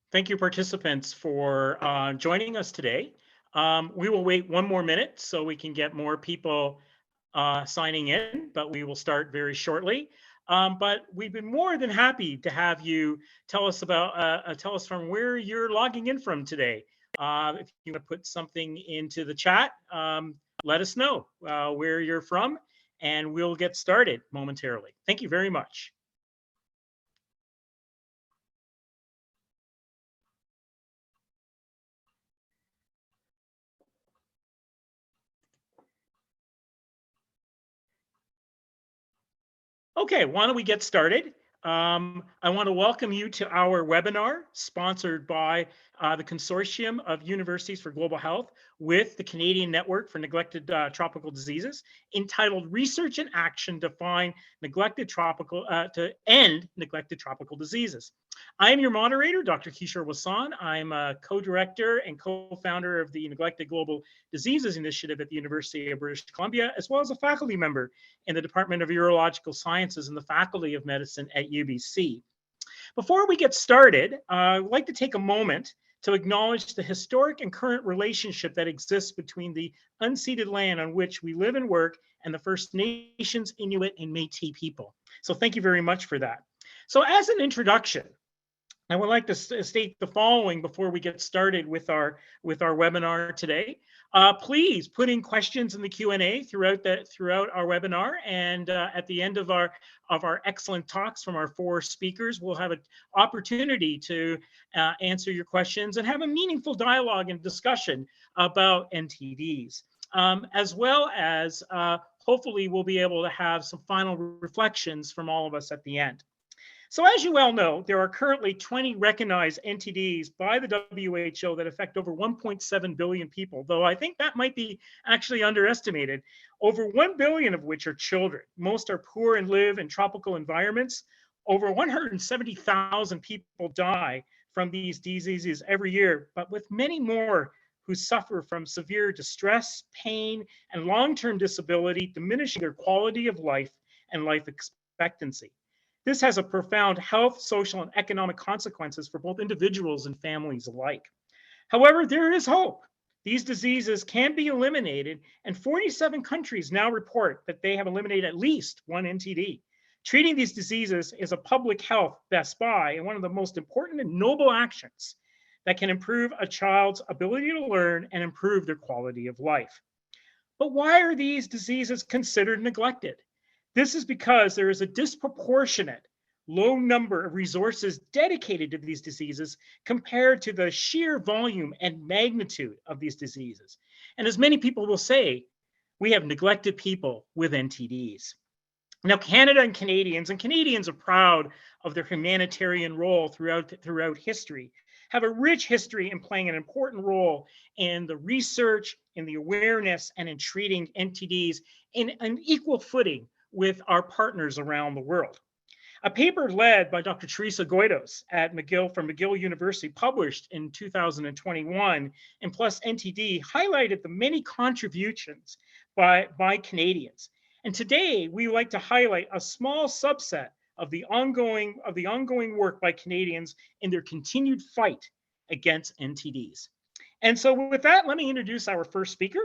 Thank you, participants, for joining us today. We will wait one more minute so we can get more people signing in, but we will start very shortly. But we've been more than happy to have you tell us from where you're logging in from today. If you want to put something into the chat, let us know where you're from, and we'll get started momentarily. Thank you very much. Okay, why don't we get started? I want to welcome you to our webinar sponsored by the Consortium of Universities for Global Health with the Canadian Network for Neglected Tropical Diseases, entitled Research and Action to End Neglected Tropical Diseases. I am your moderator, Dr. Kishore Wasan. I'm a co-director and co-founder of the Neglected Global Diseases Initiative at the University of British Columbia, as well as a faculty member in the Department of Urological Sciences and the Faculty of Medicine at UBC. Before we get started, I'd like to take a moment to acknowledge the historic and current relationship that exists between the unceded land on which we live and work and the First Nations, Inuit, and Métis people. So thank you very much for that. So as an introduction, I would like to state the following before we get started with our webinar today. Please put in questions in the Q&A throughout our webinar, and at the end of our excellent talks from our four speakers, we'll have an opportunity to answer your questions and have a meaningful dialogue and discussion about NTDs, as well as hopefully we'll be able to have some final reflections from all of us at the end. So as you well know, there are currently 20 recognized NTDs by the WHO that affect over 1.7 billion people, though I think that might be actually underestimated, over 1 billion of which are children. Most are poor and live in tropical environments. Over 170,000 people die from these diseases every year, but with many more who suffer from severe distress, pain, and long-term disability, diminishing their quality of life and life expectancy. This has a profound health, social, and economic consequences for both individuals and families alike. However, there is hope. These diseases can be eliminated, and 47 countries now report that they have eliminated at least one NTD. Treating these diseases is a public health best buy and one of the most important and noble actions that can improve a child's ability to learn and improve their quality of life. But why are these diseases considered neglected? This is because there is a disproportionate low number of resources dedicated to these diseases compared to the sheer volume and magnitude of these diseases. And as many people will say, we have neglected people with NTDs. Now, Canada and Canadians are proud of their humanitarian role throughout history, have a rich history in playing an important role in the research, in the awareness, and in treating NTDs in an equal footing with our partners around the world. A paper led by Dr. Teresa Goidos from McGill University, published in 2021 in PLOS NTD, highlighted the many contributions by Canadians. And today, we would like to highlight a small subset of the ongoing work by Canadians in their continued fight against NTDs. And so with that, let me introduce our first speaker.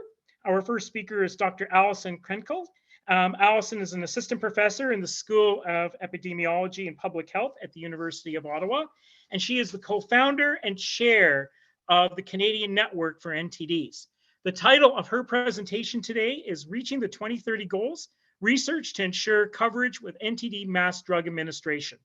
Our first speaker is Dr. Alison Krenkel. Alison is an assistant professor in the School of Epidemiology and Public Health at the University of Ottawa, and she is the co-founder and chair of the Canadian Network for NTDs. The title of her presentation today is Reaching the 2030 Goals, Research to Ensure Coverage with NTD Mass Drug Administration.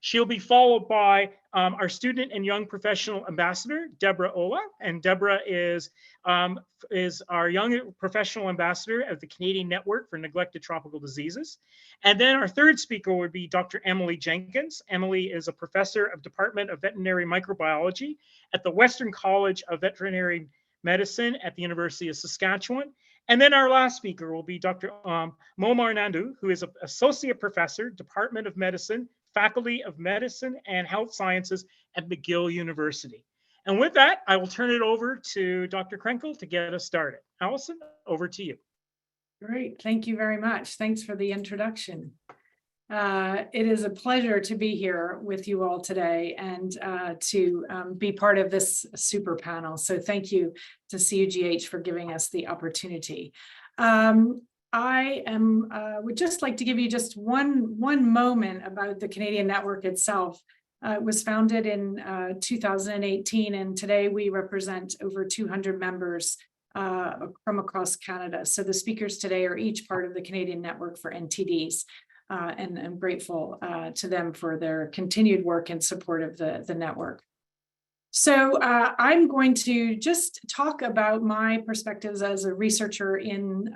She'll be followed by our student and young professional ambassador, Deborah Ola. And Deborah is our young professional ambassador of the Canadian Network for Neglected Tropical Diseases. And then our third speaker would be Dr. Emily Jenkins. Emily is a professor of Department of Veterinary Microbiology at the Western College of Veterinary Medicine at the University of Saskatchewan. And then our last speaker will be Dr. Momar Nandu, who is an associate professor, Department of Medicine, Faculty of Medicine and Health Sciences at McGill University. And with that, I will turn it over to Dr. Krenkel to get us started. Alison, over to you. Great, thank you very much. Thanks for the introduction. It is a pleasure to be here with you all today and to be part of this super panel. So thank you to CUGH for giving us the opportunity. Would just like to give you just one moment about the Canadian network itself. It was founded in 2018, and today we represent over 200 members from across Canada. So the speakers today are each part of the Canadian network for NTDs. And I'm grateful to them for their continued work in support of the network. So I'm going to just talk about my perspectives as a researcher in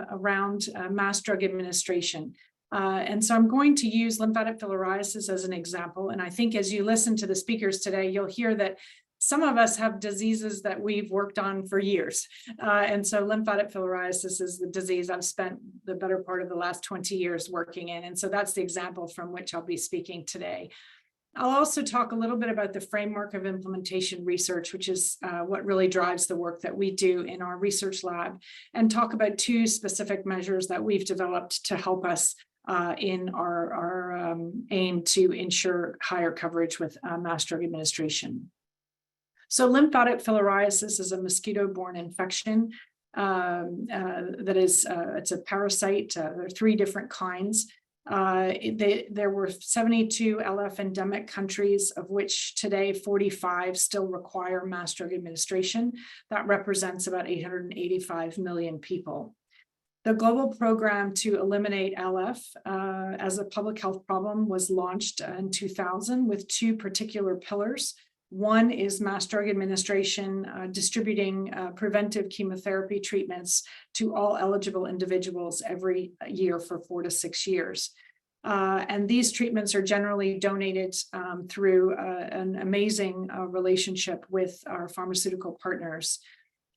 around mass drug administration. And so I'm going to use lymphatic filariasis as an example. And I think as you listen to the speakers today, you'll hear that some of us have diseases that we've worked on for years. And so lymphatic filariasis is the disease I've spent the better part of the last 20 years working in. And so that's the example from which I'll be speaking today. I'll also talk a little bit about the framework of implementation research, which is what really drives the work that we do in our research lab, and talk about two specific measures that we've developed to help us in our aim to ensure higher coverage with mass drug administration. So lymphatic filariasis is a mosquito-borne infection it's a parasite. There are 3 different kinds. There were 72 LF endemic countries, of which today 45 still require mass drug administration. That represents about 885 million people. The global program to eliminate LF as a public health problem was launched in 2000 with 2 particular pillars. One is mass drug administration, distributing preventive chemotherapy treatments to all eligible individuals every year for 4 to 6 years. And these treatments are generally donated through an amazing relationship with our pharmaceutical partners.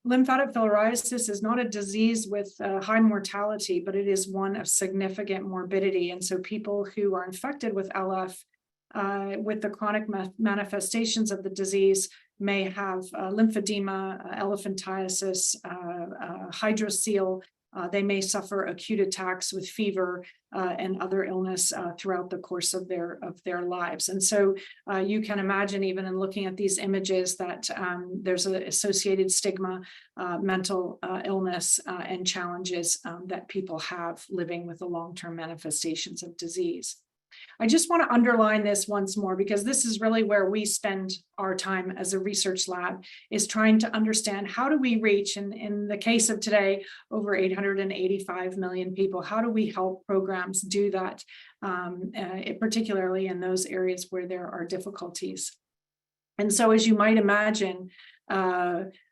Lymphatic filariasis is not a disease with high mortality, but it is one of significant morbidity. And so people who are infected with LF with the chronic manifestations of the disease may have lymphedema, elephantiasis, hydrocele. They may suffer acute attacks with fever and other illness throughout the course of their lives. And so you can imagine, even in looking at these images, that there's an associated stigma, mental illness, and challenges that people have living with the long-term manifestations of disease. I just want to underline this once more, because this is really where we spend our time as a research lab, is trying to understand how do we reach, in the case of today, over 885 million people, how do we help programs do that, particularly in those areas where there are difficulties. And so, as you might imagine,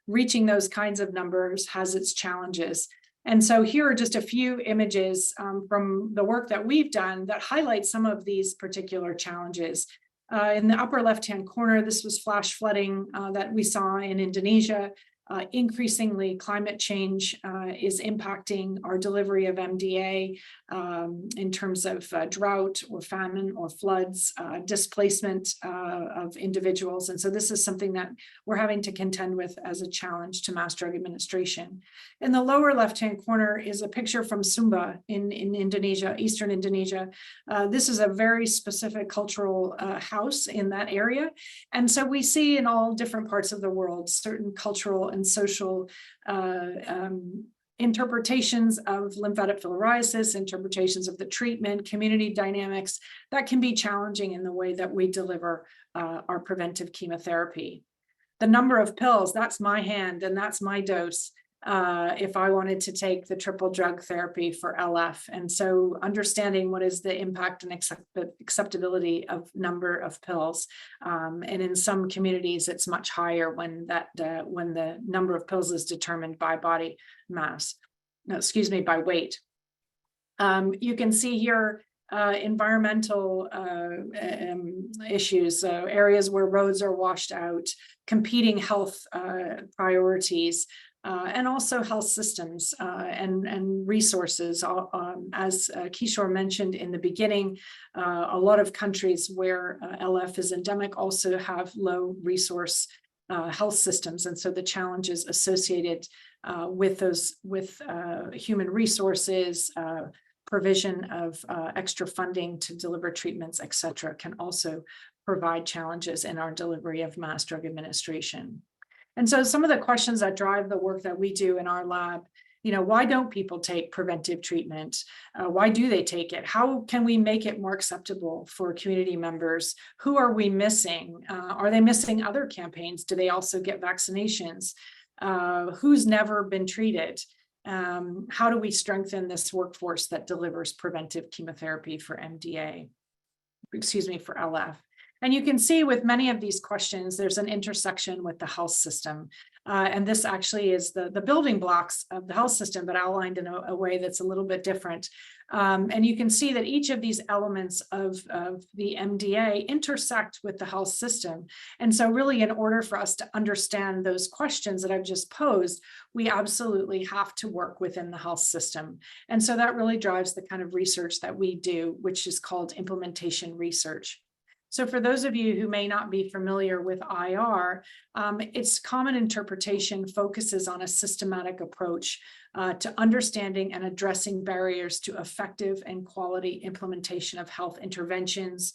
reaching those kinds of numbers has its challenges. And so here are just a few images from the work that we've done that highlight some of these particular challenges. In the upper left-hand corner, this was flash flooding that we saw in Indonesia. Increasingly, climate change is impacting our delivery of MDA in terms of drought or famine or floods, displacement of individuals. And so this is something that we're having to contend with as a challenge to mass drug administration. In the lower left-hand corner is a picture from Sumba in Indonesia, eastern Indonesia. This is a very specific cultural house in that area. And so we see in all different parts of the world certain cultural and social interpretations of lymphatic filariasis, interpretations of the treatment, community dynamics that can be challenging in the way that we deliver our preventive chemotherapy. The number of pills, that's my hand and that's my dose if I wanted to take the triple drug therapy for LF. And so understanding what is the impact and acceptability of number of pills. And in some communities, it's much higher when the number of pills is determined by body mass, by weight. You can see here environmental issues, areas where roads are washed out, competing health priorities, and also health systems and resources. As Kishore mentioned in the beginning, a lot of countries where LF is endemic also have low resource health systems. And so the challenges associated with human resources, provision of extra funding to deliver treatments, et cetera, can also provide challenges in our delivery of mass drug administration. And so some of the questions that drive the work that we do in our lab, why don't people take preventive treatment? Why do they take it? How can we make it more acceptable for community members? Who are we missing? Are they missing other campaigns? Do they also get vaccinations? Who's never been treated? How do we strengthen this workforce that delivers preventive chemotherapy for MDA? For LF. And you can see with many of these questions, there's an intersection with the health system. And this actually is the building blocks of the health system, but outlined in a way that's a little bit different. And you can see that each of these elements of the MDA intersect with the health system. And so really, in order for us to understand those questions that I've just posed, we absolutely have to work within the health system. And so that really drives the kind of research that we do, which is called implementation research. So for those of you who may not be familiar with IR, its common interpretation focuses on a systematic approach to understanding and addressing barriers to effective and quality implementation of health interventions.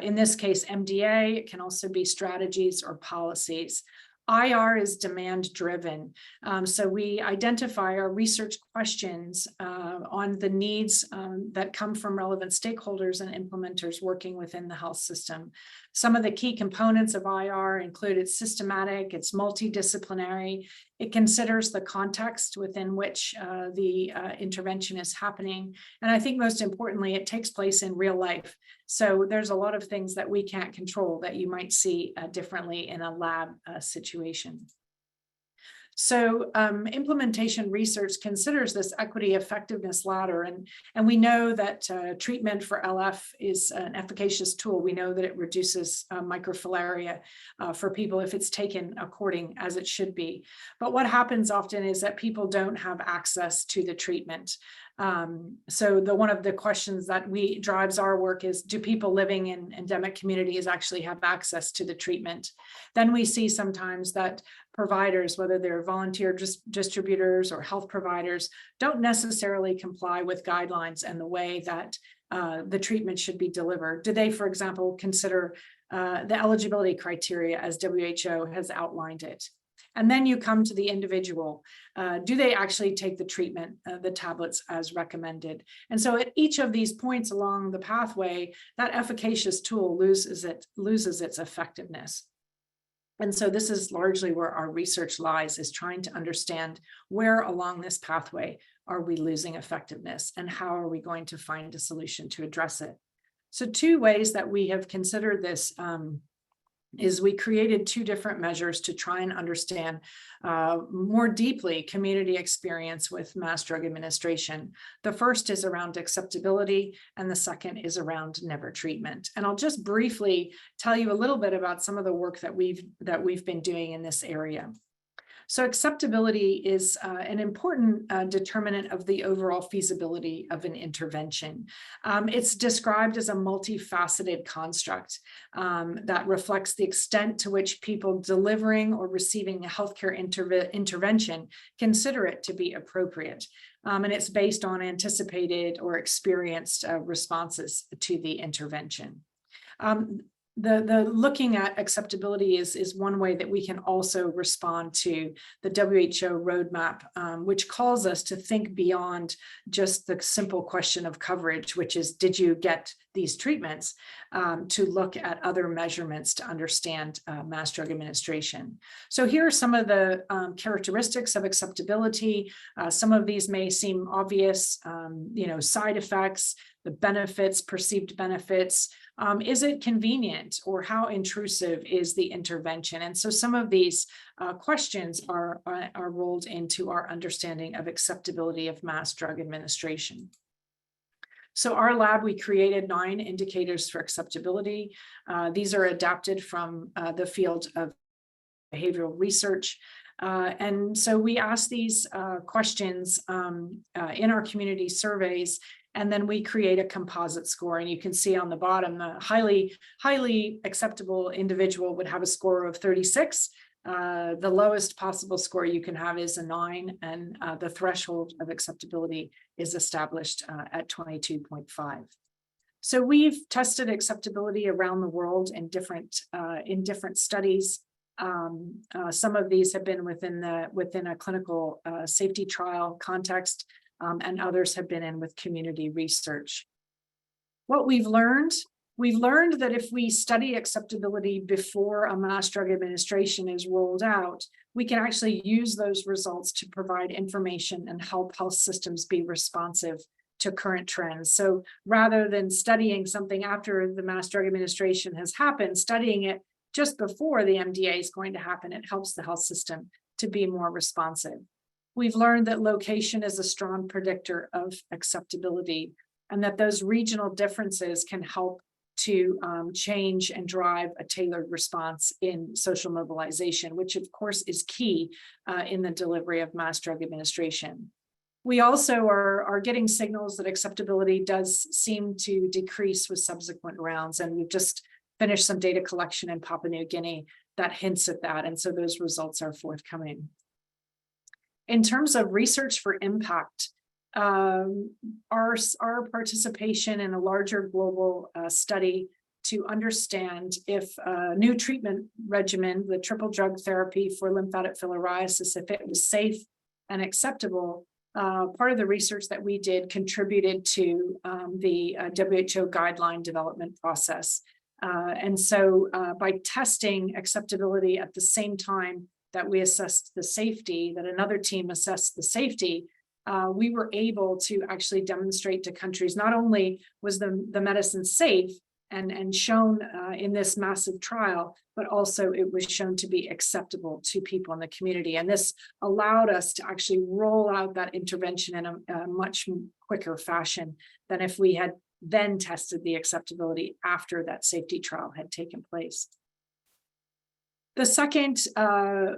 In this case, MDA, it can also be strategies or policies. IR is demand driven. So we identify our research questions on the needs that come from relevant stakeholders and implementers working within the health system. Some of the key components of IR include it's systematic, it's multidisciplinary, it considers the context within which the intervention is happening. And I think most importantly, it takes place in real life. So there's a lot of things that we can't control that you might see differently in a lab situation. So implementation research considers this equity effectiveness ladder, and we know that treatment for LF is an efficacious tool. We know that it reduces microfilaria for people if it's taken according as it should be. But what happens often is that people don't have access to the treatment. So one of the questions that drives our work is, do people living in endemic communities actually have access to the treatment? Then we see sometimes that providers, whether they're volunteer distributors or health providers, don't necessarily comply with guidelines and the way that the treatment should be delivered. Do they, for example, consider the eligibility criteria as WHO has outlined it? And then you come to the individual. Do they actually take the treatment, the tablets as recommended? And so at each of these points along the pathway, that efficacious tool loses its effectiveness. And so this is largely where our research lies, is trying to understand where along this pathway are we losing effectiveness and how are we going to find a solution to address it. So two ways that we have considered this is we created two different measures to try and understand more deeply community experience with mass drug administration. The first is around acceptability, and the second is around never treatment. And I'll just briefly tell you a little bit about some of the work that we've been doing in this area. So acceptability is an important determinant of the overall feasibility of an intervention. It's described as a multifaceted construct that reflects the extent to which people delivering or receiving a healthcare intervention consider it to be appropriate. And it's based on anticipated or experienced responses to the intervention. The looking at acceptability is one way that we can also respond to the WHO roadmap, which calls us to think beyond just the simple question of coverage, which is, did you get these treatments, to look at other measurements to understand mass drug administration. So here are some of the characteristics of acceptability. Some of these may seem obvious, side effects, the benefits, perceived benefits. Is it convenient, or how intrusive is the intervention? And so some of these questions are rolled into our understanding of acceptability of mass drug administration. So our lab, we created 9 indicators for acceptability. These are adapted from the field of behavioral research. And so we asked these questions in our community surveys, and then we create a composite score. And you can see on the bottom, the highly acceptable individual would have a score of 36. The lowest possible score you can have is a 9, and the threshold of acceptability is established at 22.5. So we've tested acceptability around the world in different studies. Some of these have been within a clinical safety trial context, and others have been in with community research. What we've learned that if we study acceptability before a mass drug administration is rolled out, we can actually use those results to provide information and help health systems be responsive to current trends. So rather than studying something after the mass drug administration has happened, studying it just before the MDA is going to happen, it helps the health system to be more responsive. We've learned that location is a strong predictor of acceptability, and that those regional differences can help to change and drive a tailored response in social mobilization, which of course is key in the delivery of mass drug administration. We also are getting signals that acceptability does seem to decrease with subsequent rounds, and we've just finished some data collection in Papua New Guinea that hints at that, and so those results are forthcoming. In terms of research for impact, our participation in a larger global study to understand if a new treatment regimen, the triple drug therapy for lymphatic filariasis, if it was safe and acceptable, part of the research that we did contributed to the WHO guideline development process. And so by testing acceptability at the same time that we assessed the safety, that another team assessed the safety, we were able to actually demonstrate to countries, not only was the medicine safe and shown in this massive trial, but also it was shown to be acceptable to people in the community. And this allowed us to actually roll out that intervention in a much quicker fashion than if we had then tested the acceptability after that safety trial had taken place. The second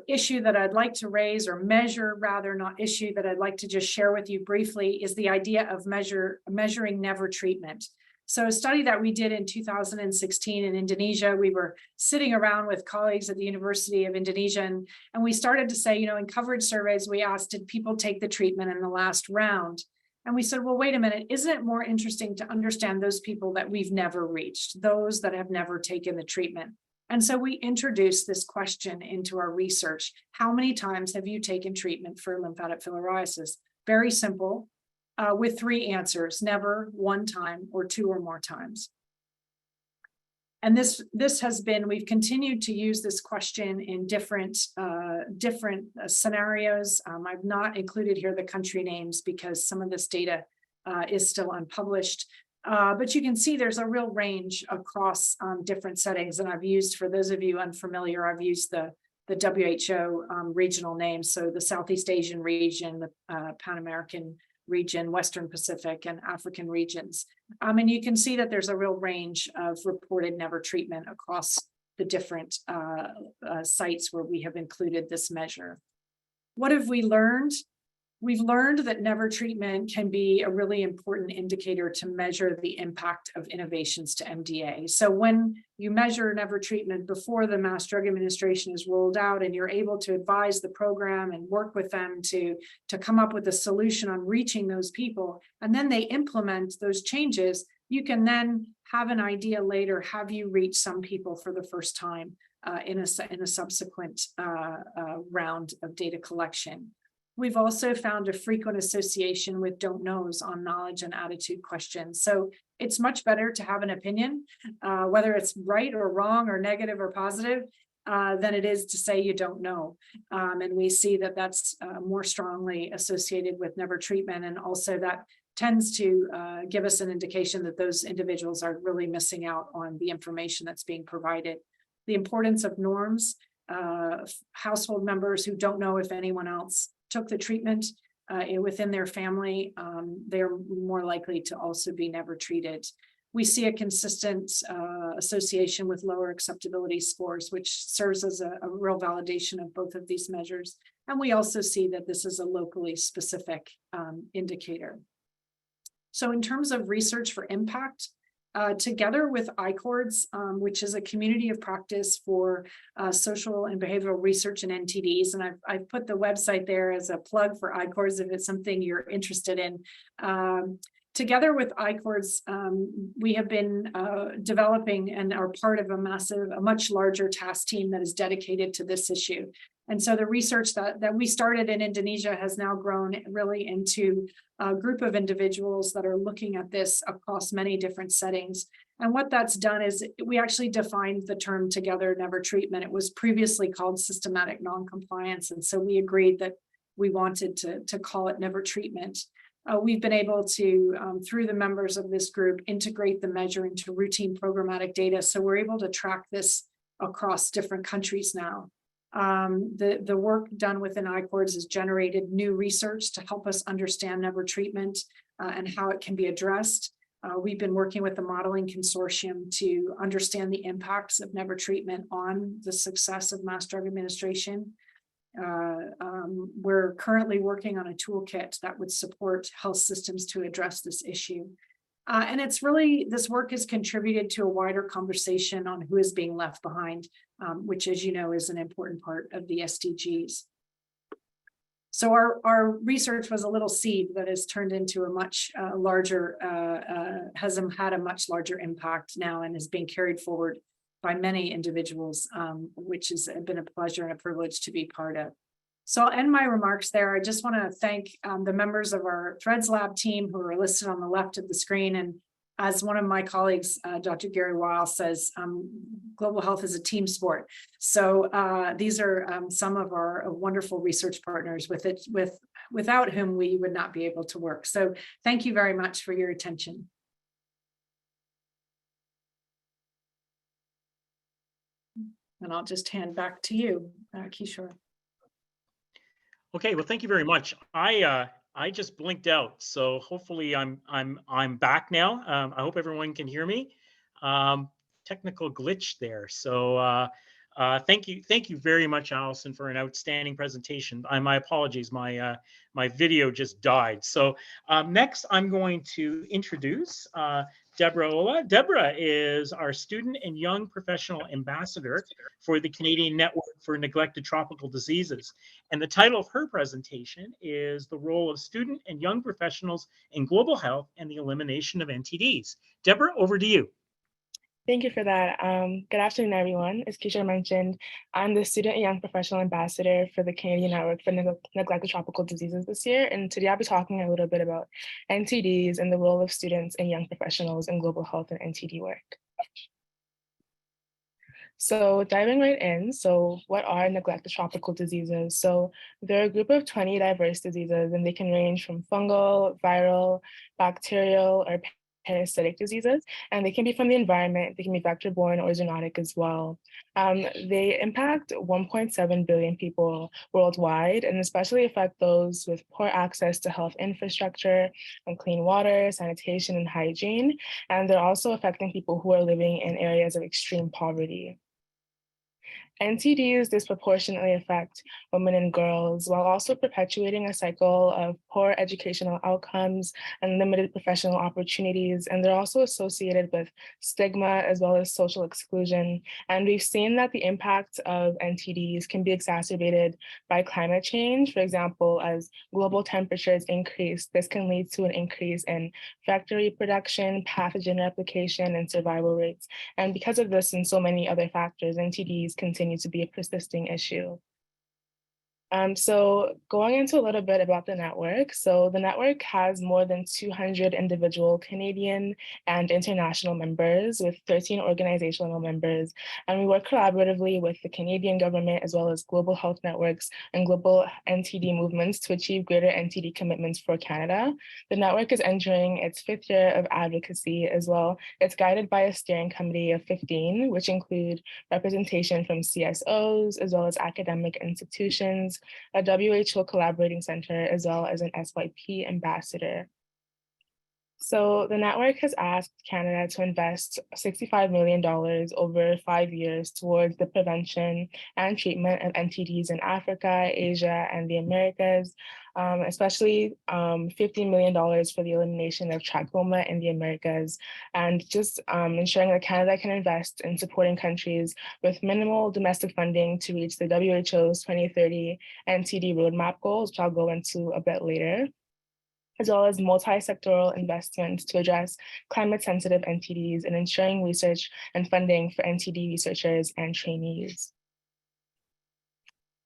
issue that I'd like to raise, or measure rather, not issue, that I'd like to just share with you briefly, is the idea of measuring never treatment. So a study that we did in 2016 in Indonesia, we were sitting around with colleagues at the University of Indonesia, and we started to say, in coverage surveys, we asked, did people take the treatment in the last round? And we said, well, wait a minute, isn't it more interesting to understand those people that we've never reached, those that have never taken the treatment? And so we introduced this question into our research. How many times have you taken treatment for lymphatic filariasis? Very simple, with 3 answers: never, 1 time, or 2 or more times. And this has been, we've continued to use this question in different scenarios. I've not included here the country names because some of this data is still unpublished. But you can see there's a real range across different settings. And I've used, for those of you unfamiliar, I've used the WHO regional names. So the Southeast Asian region, the Pan American region, Western Pacific, and African regions. And you can see that there's a real range of reported never treatment across the different sites where we have included this measure. What have we learned? We've learned that never treatment can be a really important indicator to measure the impact of innovations to MDA. So when you measure never treatment before the mass drug administration is rolled out, and you're able to advise the program and work with them to come up with a solution on reaching those people, and then they implement those changes, you can then have an idea later, have you reached some people for the first time in a subsequent round of data collection. We've also found a frequent association with don't knows on knowledge and attitude questions. So it's much better to have an opinion, whether it's right or wrong or negative or positive, than it is to say you don't know. And we see that that's more strongly associated with never treatment. And also that tends to give us an indication that those individuals are really missing out on the information that's being provided. The importance of norms, household members who don't know if anyone else took the treatment within their family, they're more likely to also be never treated. We see a consistent association with lower acceptability scores, which serves as a real validation of both of these measures. And we also see that this is a locally specific indicator. So in terms of research for impact, together with ICORDS, which is a community of practice for social and behavioral research and NTDs. And I've put the website there as a plug for ICORDS if it's something you're interested in. Together with ICORDS, we have been developing and are part of a much larger task team that is dedicated to this issue. And so the research that we started in Indonesia has now grown really into a group of individuals that are looking at this across many different settings. And what that's done is we actually defined the term together, never treatment. It was previously called systematic noncompliance. And so we agreed that we wanted to call it never treatment. We've been able to, through the members of this group, integrate the measure into routine programmatic data. So we're able to track this across different countries now. The work done within ICORDS has generated new research to help us understand never treatment and how it can be addressed. We've been working with the modeling consortium to understand the impacts of never treatment on the success of mass drug administration. We're currently working on a toolkit that would support health systems to address this issue. And it's really, this work has contributed to a wider conversation on who is being left behind, which, as you know, is an important part of the SDGs. So our research was a little seed that has turned into a much larger, has had a much larger impact now and is being carried forward by many individuals, which has been a pleasure and a privilege to be part of. So I'll end my remarks there. I just want to thank the members of our Threads Lab team who are listed on the left of the screen. And as one of my colleagues, Dr. Gary Weil says, global health is a team sport. So these are some of our wonderful research partners without whom we would not be able to work. So thank you very much for your attention. And I'll just hand back to you, Kishore. Okay, well, thank you very much. I just blinked out, so hopefully I'm back now. I hope everyone can hear me. Technical glitch there. So thank you very much, Allison, for an outstanding presentation. My apologies, my video just died. So next, I'm going to introduce Deborah Ola. Deborah is our Student and Young Professional Ambassador for the Canadian Network for Neglected Tropical Diseases. And the title of her presentation is The Role of Student and Young Professionals in Global Health and the Elimination of NTDs. Deborah, over to you. Thank you for that. Good afternoon, everyone. As Kishore mentioned, I'm the Student and Young Professional Ambassador for the Canadian Network for Neglected Tropical Diseases this year. And today I'll be talking a little bit about NTDs and the role of students and young professionals in global health and NTD work. So diving right in, so what are neglected tropical diseases? So they're a group of 20 diverse diseases, and they can range from fungal, viral, bacterial, or parasitic diseases, and they can be from the environment, they can be vector-borne or zoonotic as well. They impact 1.7 billion people worldwide, and especially affect those with poor access to health infrastructure and clean water, sanitation, and hygiene. And they're also affecting people who are living in areas of extreme poverty. NTDs disproportionately affect women and girls while also perpetuating a cycle of poor educational outcomes and limited professional opportunities. And they're also associated with stigma as well as social exclusion. And we've seen that the impact of NTDs can be exacerbated by climate change. For example, as global temperatures increase, this can lead to an increase in vector reproduction, pathogen replication, and survival rates. And because of this and so many other factors, NTDs continue to be a persisting issue. So going into a little bit about the network. So the network has more than 200 individual Canadian and international members with 13 organizational members. And we work collaboratively with the Canadian government as well as global health networks and global NTD movements to achieve greater NTD commitments for Canada. The network is entering its 5th year of advocacy as well. It's guided by a steering committee of 15, which include representation from CSOs as well as academic institutions, a WHO collaborating center, as well as an SYP ambassador. So the network has asked Canada to invest $65 million over 5 years towards the prevention and treatment of NTDs in Africa, Asia, and the Americas, especially $50 million for the elimination of trachoma in the Americas, and just ensuring that Canada can invest in supporting countries with minimal domestic funding to reach the WHO's 2030 NTD roadmap goals, which I'll go into a bit later, as well as multi-sectoral investments to address climate-sensitive NTDs and ensuring research and funding for NTD researchers and trainees.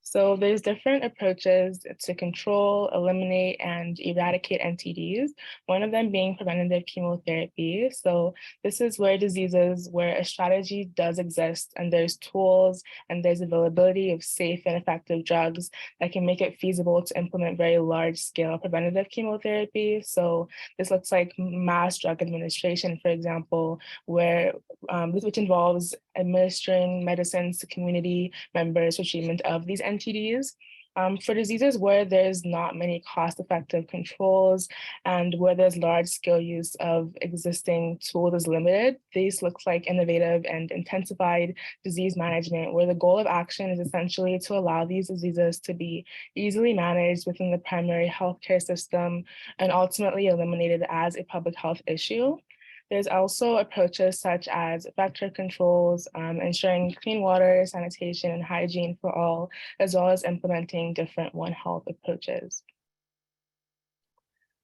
So there's different approaches to control, eliminate, and eradicate NTDs, one of them being preventative chemotherapy. So this is where diseases where a strategy does exist and there's tools and there's availability of safe and effective drugs that can make it feasible to implement very large scale preventative chemotherapy. So this looks like mass drug administration, for example, where which involves administering medicines to community members for treatment of these NTDs. For diseases where there's not many cost-effective controls and where there's large-scale use of existing tools is limited, this looks like innovative and intensified disease management, where the goal of action is essentially to allow these diseases to be easily managed within the primary healthcare system and ultimately eliminated as a public health issue. There's also approaches such as vector controls, ensuring clean water, sanitation, and hygiene for all, as well as implementing different One Health approaches.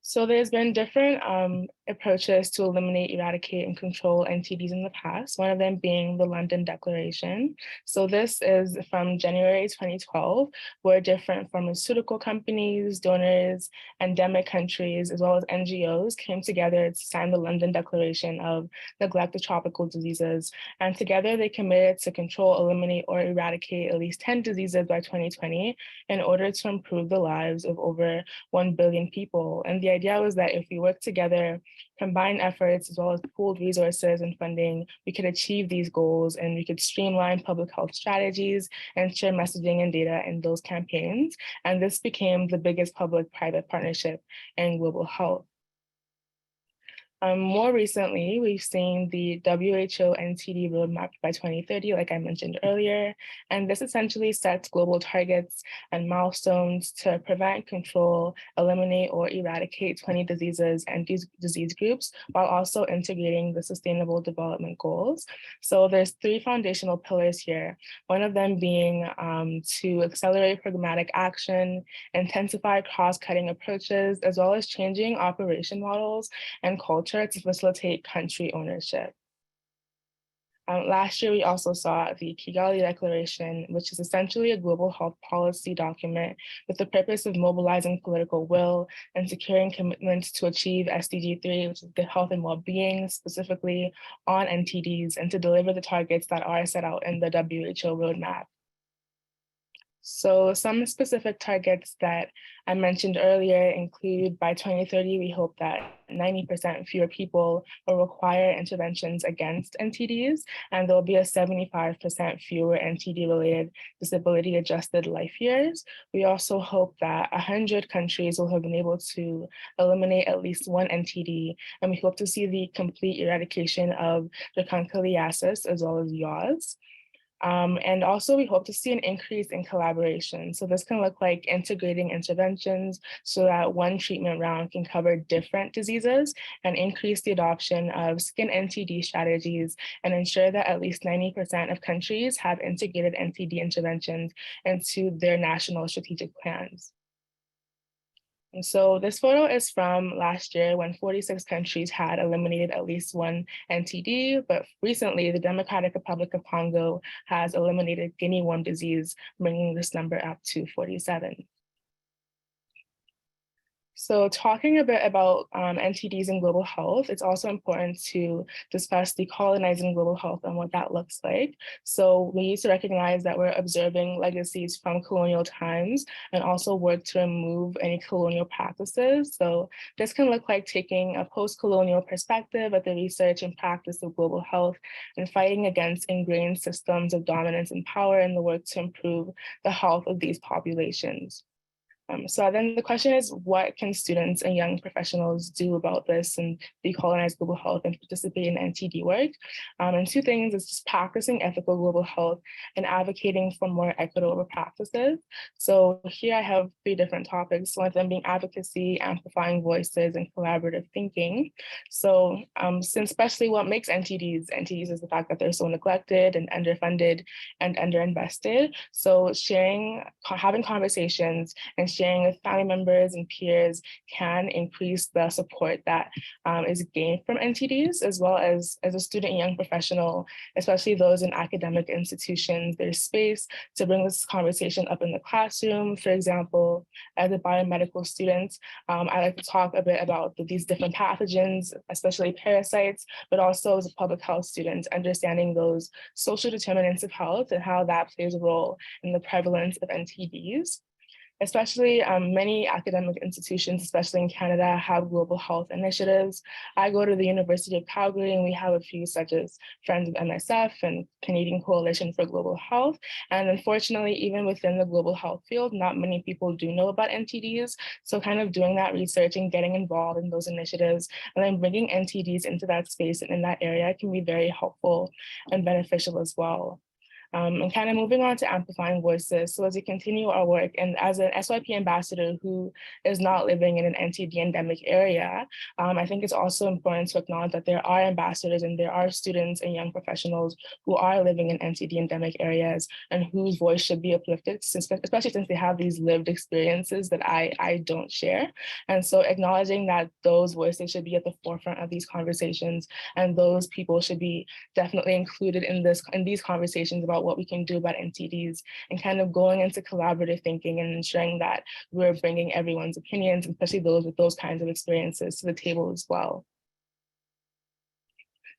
So there's been different approaches to eliminate, eradicate, and control NTDs in the past, one of them being the London Declaration. So this is from January 2012, where different pharmaceutical companies, donors, endemic countries, as well as NGOs came together to sign the London Declaration of Neglected Tropical Diseases. And together they committed to control, eliminate, or eradicate at least 10 diseases by 2020 in order to improve the lives of over 1 billion people. And the idea was that if we work together, combine efforts, as well as pooled resources and funding, we could achieve these goals and we could streamline public health strategies and share messaging and data in those campaigns. And this became the biggest public-private partnership in global health. More recently, we've seen the WHO NTD roadmap by 2030, like I mentioned earlier, and this essentially sets global targets and milestones to prevent, control, eliminate, or eradicate 20 diseases and disease groups, while also integrating the Sustainable Development Goals. So there's 3 foundational pillars here, one of them being to accelerate programmatic action, intensify cross-cutting approaches, as well as changing operation models and culture to facilitate country ownership. Last year, we also saw the Kigali Declaration, which is essentially a global health policy document with the purpose of mobilizing political will and securing commitments to achieve SDG 3, which is the health and well-being, specifically on NTDs, and to deliver the targets that are set out in the WHO roadmap. So some specific targets that I mentioned earlier include by 2030, we hope that 90% fewer people will require interventions against NTDs, and there'll be a 75% fewer NTD-related disability-adjusted life years. We also hope that 100 countries will have been able to eliminate at least one NTD, and we hope to see the complete eradication of dracunculiasis as well as yaws. And also we hope to see an increase in collaboration. So this can look like integrating interventions so that one treatment round can cover different diseases and increase the adoption of skin NTD strategies and ensure that at least 90% of countries have integrated NTD interventions into their national strategic plans. And so this photo is from last year when 46 countries had eliminated at least one NTD, but recently the Democratic Republic of Congo has eliminated guinea worm disease, bringing this number up to 47. So talking a bit about NTDs and global health, it's also important to discuss decolonizing global health and what that looks like. So we need to recognize that we're observing legacies from colonial times and also work to remove any colonial practices. So this can look like taking a post-colonial perspective at the research and practice of global health and fighting against ingrained systems of dominance and power in the work to improve the health of these populations. So then the question is, what can students and young professionals do about this and decolonize global health and participate in NTD work? And two things is just practicing ethical global health and advocating for more equitable practices. So here I have three different topics, one of them being advocacy, amplifying voices, and collaborative thinking. So since especially what makes NTDs is the fact that they're so neglected and underfunded and underinvested. So having conversations and sharing with family members and peers can increase the support that is gained from NTDs, as well as a student and young professional, especially those in academic institutions. There's space to bring this conversation up in the classroom. For example, as a biomedical student, I like to talk a bit about these different pathogens, especially parasites, but also as a public health student, understanding those social determinants of health and how that plays a role in the prevalence of NTDs. Especially many academic institutions, especially in Canada, have global health initiatives. I go to the University of Calgary and we have a few such as Friends of MSF and Canadian Coalition for Global Health. And unfortunately, even within the global health field, not many people do know about NTDs. So kind of doing that research and getting involved in those initiatives and then bringing NTDs into that space and in that area can be very helpful and beneficial as well. And kind of moving on to amplifying voices. So as we continue our work and as an SYP ambassador who is not living in an NTD endemic area, I think it's also important to acknowledge that there are ambassadors and there are students and young professionals who are living in NTD endemic areas and whose voice should be uplifted, especially since they have these lived experiences that I don't share. And so acknowledging that those voices should be at the forefront of these conversations and those people should be definitely included in these conversations about what we can do about NTDs and kind of going into collaborative thinking and ensuring that we're bringing everyone's opinions, especially those with those kinds of experiences, to the table as well.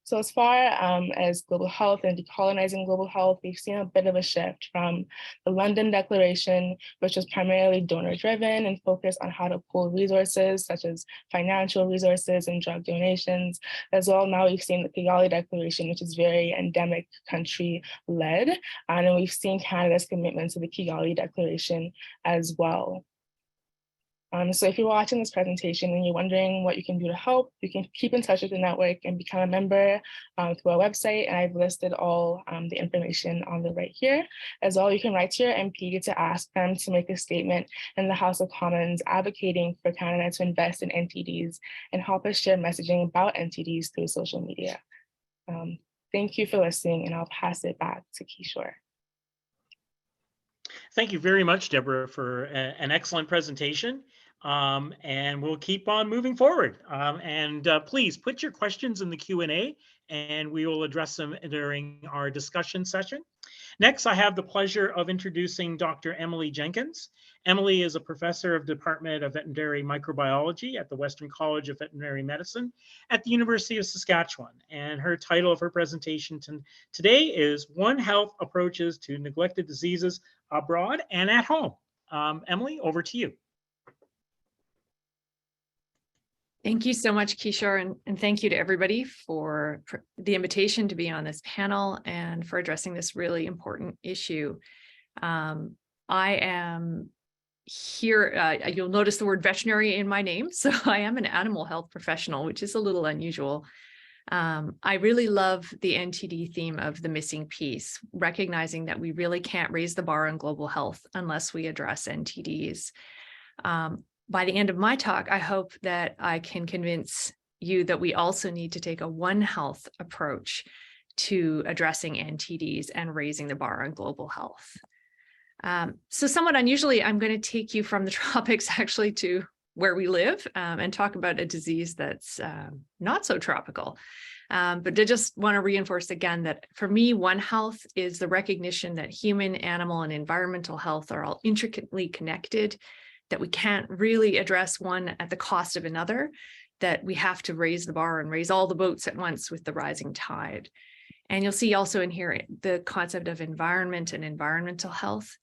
So as far as global health and decolonizing global health, we've seen a bit of a shift from the London Declaration, which was primarily donor-driven and focused on how to pool resources, such as financial resources and drug donations. As well, now we've seen the Kigali Declaration, which is very endemic country-led, and we've seen Canada's commitment to the Kigali Declaration as well. So if you're watching this presentation and you're wondering what you can do to help, you can keep in touch with the network and become a member through our website. And I've listed all the information on the right here. As well, you can write to your MP to ask them to make a statement in the House of Commons advocating for Canada to invest in NTDs and help us share messaging about NTDs through social media. Thank you for listening, and I'll pass it back to Kishore. Thank you very much, Deborah, for an excellent presentation. And we'll keep on moving forward. Please put your questions in the Q&A and we will address them during our discussion session. Next, I have the pleasure of introducing Dr. Emily Jenkins. Emily is a professor of Department of Veterinary Microbiology at the Western College of Veterinary Medicine at the University of Saskatchewan. And her title of her presentation today is One Health Approaches to Neglected Diseases Abroad and at Home. Emily, over to you. Thank you so much, Kishore, and thank you to everybody for the invitation to be on this panel and for addressing this really important issue. I am here, you'll notice the word veterinary in my name, so I am an animal health professional, which is a little unusual. I really love the NTD theme of the missing piece, recognizing that we really can't raise the bar on global health unless we address NTDs. By the end of my talk, I hope that I can convince you that we also need to take a One Health approach to addressing NTDs and raising the bar on global health. So somewhat unusually, I'm going to take you from the tropics actually to where we live and talk about a disease that's not so tropical. But I just want to reinforce again that for me, One Health is the recognition that human, animal, and environmental health are all intricately connected, that we can't really address one at the cost of another, that we have to raise the bar and raise all the boats at once with the rising tide. And you'll see also in here the concept of environment and environmental health.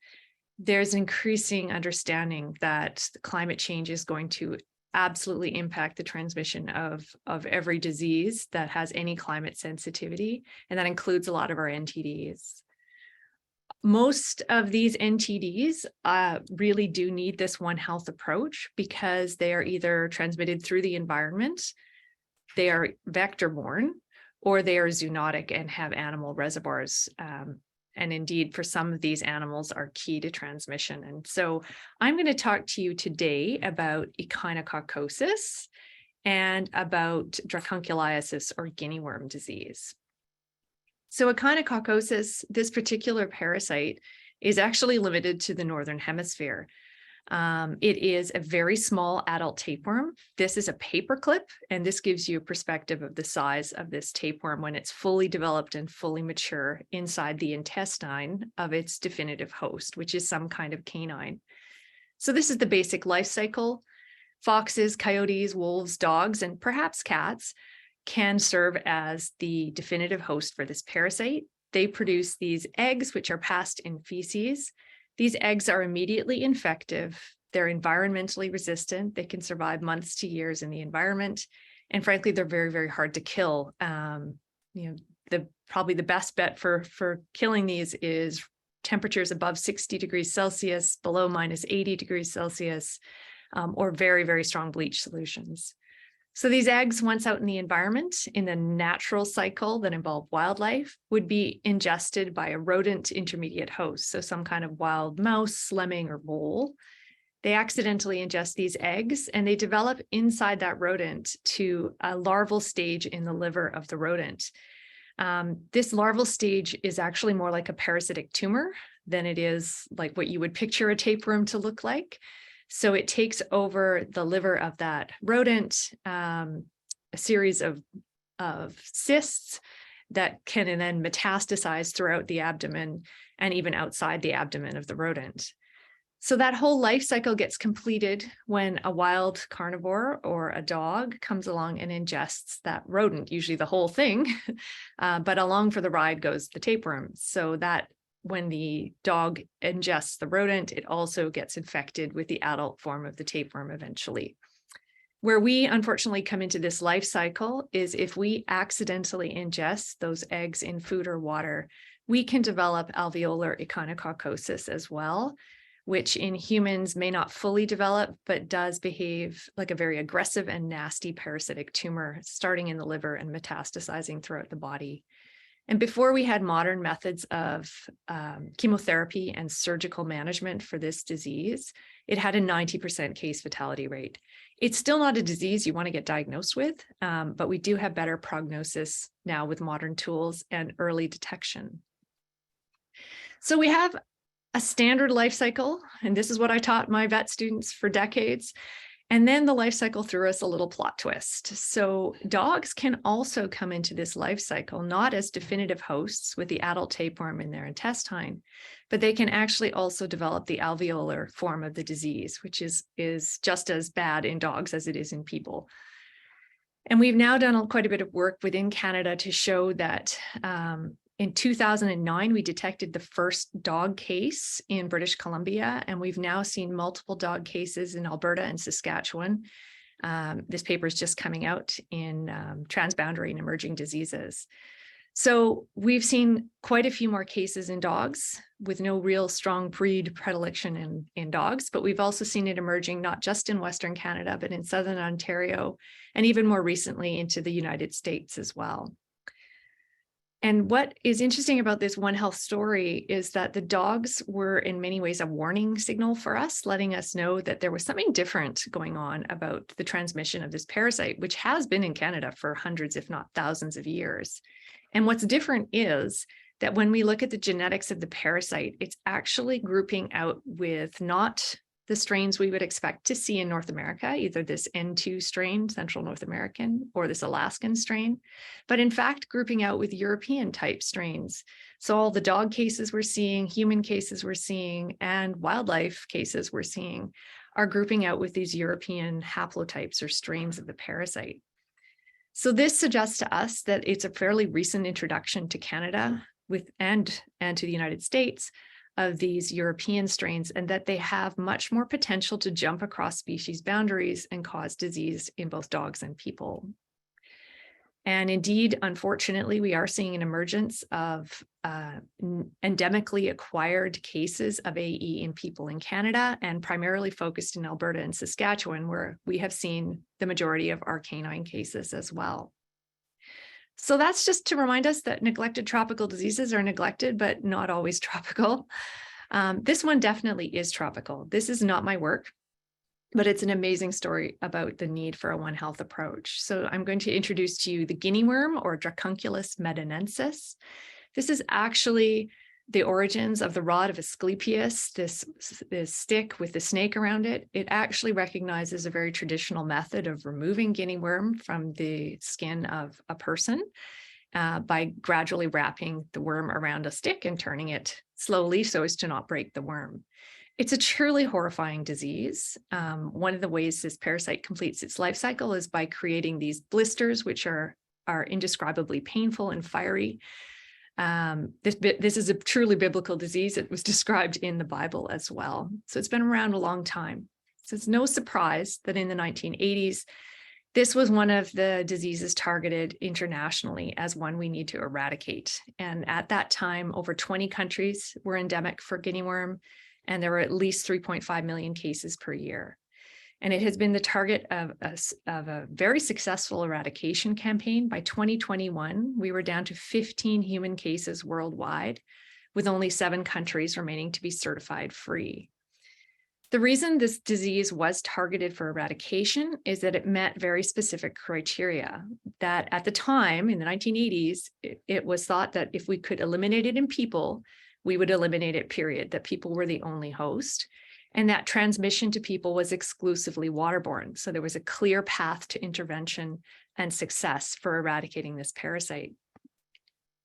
There's increasing understanding that climate change is going to absolutely impact the transmission of every disease that has any climate sensitivity, and that includes a lot of our NTDs. Most of these NTDs really do need this One Health approach because they are either transmitted through the environment, they are vector-borne, or they are zoonotic and have animal reservoirs. And indeed, for some of these animals are key to transmission. And so I'm going to talk to you today about echinococcosis and about dracunculiasis or guinea worm disease. So echinococcosis, this particular parasite, is actually limited to the Northern Hemisphere. It is a very small adult tapeworm. This is a paperclip, and this gives you a perspective of the size of this tapeworm when it's fully developed and fully mature inside the intestine of its definitive host, which is some kind of canine. So this is the basic life cycle. Foxes, coyotes, wolves, dogs, and perhaps cats can serve as the definitive host for this parasite. They produce these eggs, which are passed in feces. These eggs are immediately infective. They're environmentally resistant. They can survive months to years in the environment. And frankly, they're very, very hard to kill. Probably the best bet for killing these is temperatures above 60 degrees Celsius, below minus 80 degrees Celsius, or very, very strong bleach solutions. So these eggs, once out in the environment, in the natural cycle that involve wildlife, would be ingested by a rodent intermediate host, so some kind of wild mouse, lemming, or vole. They accidentally ingest these eggs, and they develop inside that rodent to a larval stage in the liver of the rodent. This larval stage is actually more like a parasitic tumor than it is like what you would picture a tapeworm to look like. So it takes over the liver of that rodent, a series of cysts that can then metastasize throughout the abdomen and even outside the abdomen of the rodent. So that whole life cycle gets completed when a wild carnivore or a dog comes along and ingests that rodent, usually the whole thing, but along for the ride goes the tapeworm. So that when the dog ingests the rodent, it also gets infected with the adult form of the tapeworm eventually. Where we unfortunately come into this life cycle is if we accidentally ingest those eggs in food or water, we can develop alveolar echinococcosis as well, which in humans may not fully develop, but does behave like a very aggressive and nasty parasitic tumor, starting in the liver and metastasizing throughout the body. And before we had modern methods of chemotherapy and surgical management for this disease, it had a 90% case fatality rate. It's still not a disease you want to get diagnosed with, but we do have better prognosis now with modern tools and early detection. So we have a standard life cycle, and this is what I taught my vet students for decades. And then the life cycle threw us a little plot twist. So dogs can also come into this life cycle, not as definitive hosts with the adult tapeworm in their intestine, but they can actually also develop the alveolar form of the disease, which is just as bad in dogs as it is in people. And we've now done quite a bit of work within Canada to show that in 2009, we detected the first dog case in British Columbia, and we've now seen multiple dog cases in Alberta and Saskatchewan. This paper is just coming out in Transboundary and Emerging Diseases. So we've seen quite a few more cases in dogs with no real strong breed predilection in dogs, but we've also seen it emerging not just in Western Canada, but in Southern Ontario, and even more recently into the United States as well. And what is interesting about this One Health story is that the dogs were in many ways a warning signal for us, letting us know that there was something different going on about the transmission of this parasite, which has been in Canada for hundreds, if not thousands of years. And what's different is that when we look at the genetics of the parasite, it's actually grouping out with not the strains we would expect to see in North America, either this N2 strain, Central North American, or this Alaskan strain, but in fact, grouping out with European type strains. So all the dog cases we're seeing, human cases we're seeing, and wildlife cases we're seeing are grouping out with these European haplotypes or strains of the parasite. So this suggests to us that it's a fairly recent introduction to Canada and to the United States of these European strains, and that they have much more potential to jump across species boundaries and cause disease in both dogs and people. And indeed, unfortunately, we are seeing an emergence of endemically acquired cases of AE in people in Canada, and primarily focused in Alberta and Saskatchewan, where we have seen the majority of our canine cases as well. So that's just to remind us that neglected tropical diseases are neglected, but not always tropical. This one definitely is tropical. This is not my work, but it's an amazing story about the need for a One Health approach. So I'm going to introduce to you the guinea worm, or Dracunculus medinensis. This is actually the origins of the rod of Asclepius, this stick with the snake around it. It actually recognizes a very traditional method of removing guinea worm from the skin of a person by gradually wrapping the worm around a stick and turning it slowly so as to not break the worm. It's a truly horrifying disease. One of the ways this parasite completes its life cycle is by creating these blisters, which are indescribably painful and fiery. This is a truly biblical disease. It was described in the Bible as well. So it's been around a long time. So it's no surprise that in the 1980s, this was one of the diseases targeted internationally as one we need to eradicate. And at that time, over 20 countries were endemic for guinea worm, and there were at least 3.5 million cases per year. And it has been the target of a very successful eradication campaign. By 2021, we were down to 15 human cases worldwide, with only 7 countries remaining to be certified free. The reason this disease was targeted for eradication is that it met very specific criteria that at the time, in the 1980s, it was thought that if we could eliminate it in people, we would eliminate it, period, that people were the only host, and that transmission to people was exclusively waterborne. So there was a clear path to intervention and success for eradicating this parasite.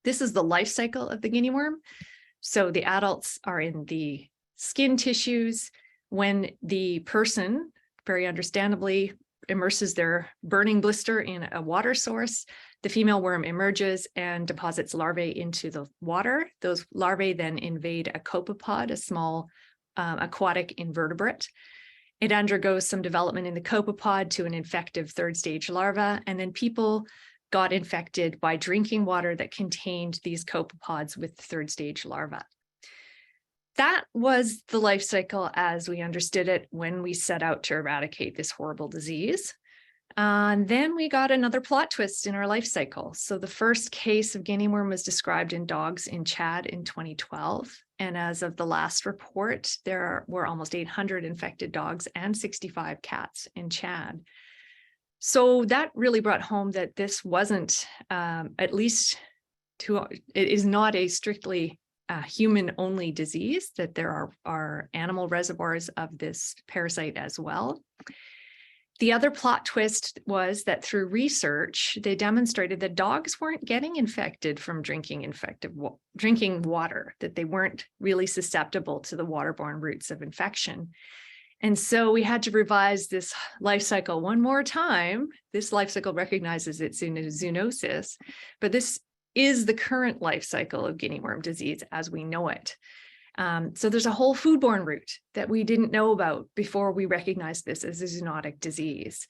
This is the life cycle of the guinea worm. So the adults are in the skin tissues. When the person, very understandably, immerses their burning blister in a water source, the female worm emerges and deposits larvae into the water. Those larvae then invade a copepod, a small aquatic invertebrate. It undergoes some development in the copepod to an infective 3rd stage larva, and then people got infected by drinking water that contained these copepods with 3rd stage larvae. That was the life cycle as we understood it when we set out to eradicate this horrible disease. And then we got another plot twist in our life cycle. So the first case of guinea worm was described in dogs in Chad in 2012. And as of the last report, there were almost 800 infected dogs and 65 cats in Chad. So that really brought home that this wasn't, it is not a strictly human-only disease, that there are animal reservoirs of this parasite as well. The other plot twist was that through research, they demonstrated that dogs weren't getting infected from drinking water, that they weren't really susceptible to the waterborne routes of infection. And so we had to revise this life cycle one more time. This life cycle recognizes it's in a zoonosis, but this is the current life cycle of guinea worm disease as we know it. So there's a whole foodborne route that we didn't know about before we recognized this as a zoonotic disease.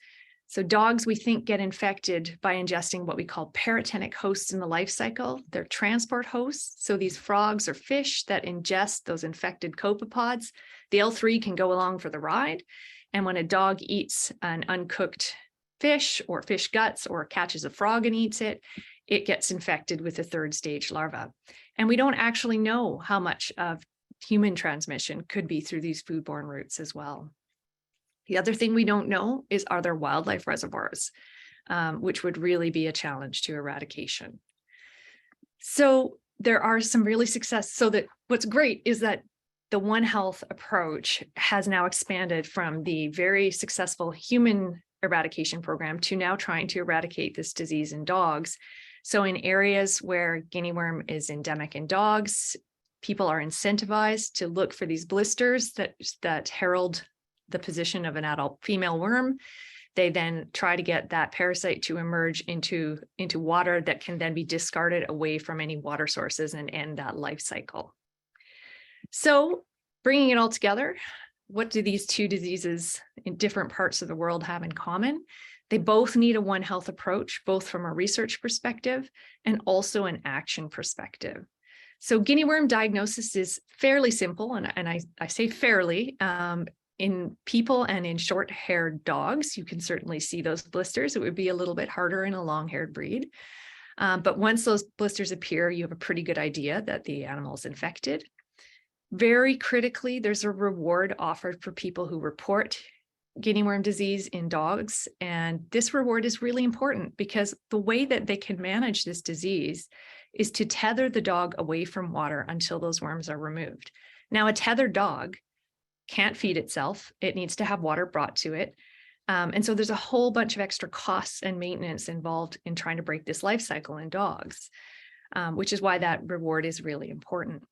So dogs, we think, get infected by ingesting what we call paratenic hosts in the life cycle. They're transport hosts. So these frogs or fish that ingest those infected copepods, the L3 can go along for the ride. And when a dog eats an uncooked fish or fish guts or catches a frog and eats it, it gets infected with a 3rd stage larva. And we don't actually know how much of human transmission could be through these foodborne routes as well. The other thing we don't know is, are there wildlife reservoirs, which would really be a challenge to eradication. So there are some really success. So that what's great is that the One Health approach has now expanded from the very successful human eradication program to now trying to eradicate this disease in dogs. So in areas where guinea worm is endemic in dogs, people are incentivized to look for these blisters that herald the position of an adult female worm. They then try to get that parasite to emerge into water that can then be discarded away from any water sources and end that life cycle. So bringing it all together, what do these two diseases in different parts of the world have in common? They both need a One Health approach, both from a research perspective and also an action perspective. So guinea worm diagnosis is fairly simple, and I say fairly. In people and in short-haired dogs, you can certainly see those blisters. It would be a little bit harder in a long-haired breed. But once those blisters appear, you have a pretty good idea that the animal is infected. Very critically, there's a reward offered for people who report guinea worm disease in dogs. And this reward is really important because the way that they can manage this disease is to tether the dog away from water until those worms are removed. Now, a tethered dog can't feed itself. It needs to have water brought to it. And so there's a whole bunch of extra costs and maintenance involved in trying to break this life cycle in dogs, which is why that reward is really important.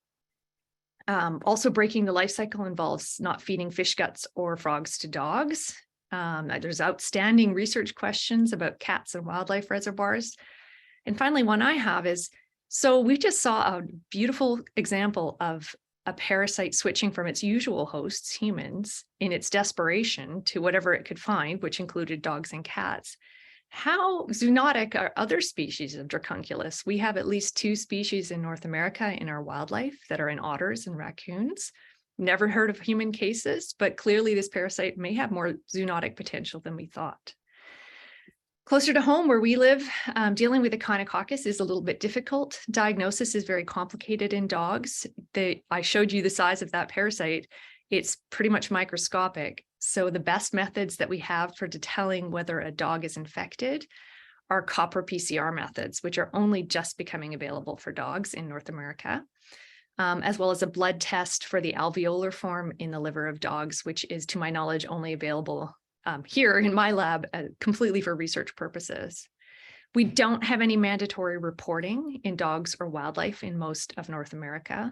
Also, breaking the life cycle involves not feeding fish guts or frogs to dogs. There's outstanding research questions about cats and wildlife reservoirs. And finally, one I have is, so we just saw a beautiful example of a parasite switching from its usual hosts, humans, in its desperation to whatever it could find, which included dogs and cats. How zoonotic are other species of Dracunculus? We have at least 2 species in North America in our wildlife that are in otters and raccoons. Never heard of human cases, but clearly this parasite may have more zoonotic potential than we thought. Closer to home where we live, dealing with Echinococcus is a little bit difficult. Diagnosis is very complicated in dogs. I showed you the size of that parasite. It's pretty much microscopic. So the best methods that we have for telling whether a dog is infected are copper PCR methods, which are only just becoming available for dogs in North America, as well as a blood test for the alveolar form in the liver of dogs, which is, to my knowledge, only available here in my lab completely for research purposes. We don't have any mandatory reporting in dogs or wildlife in most of North America.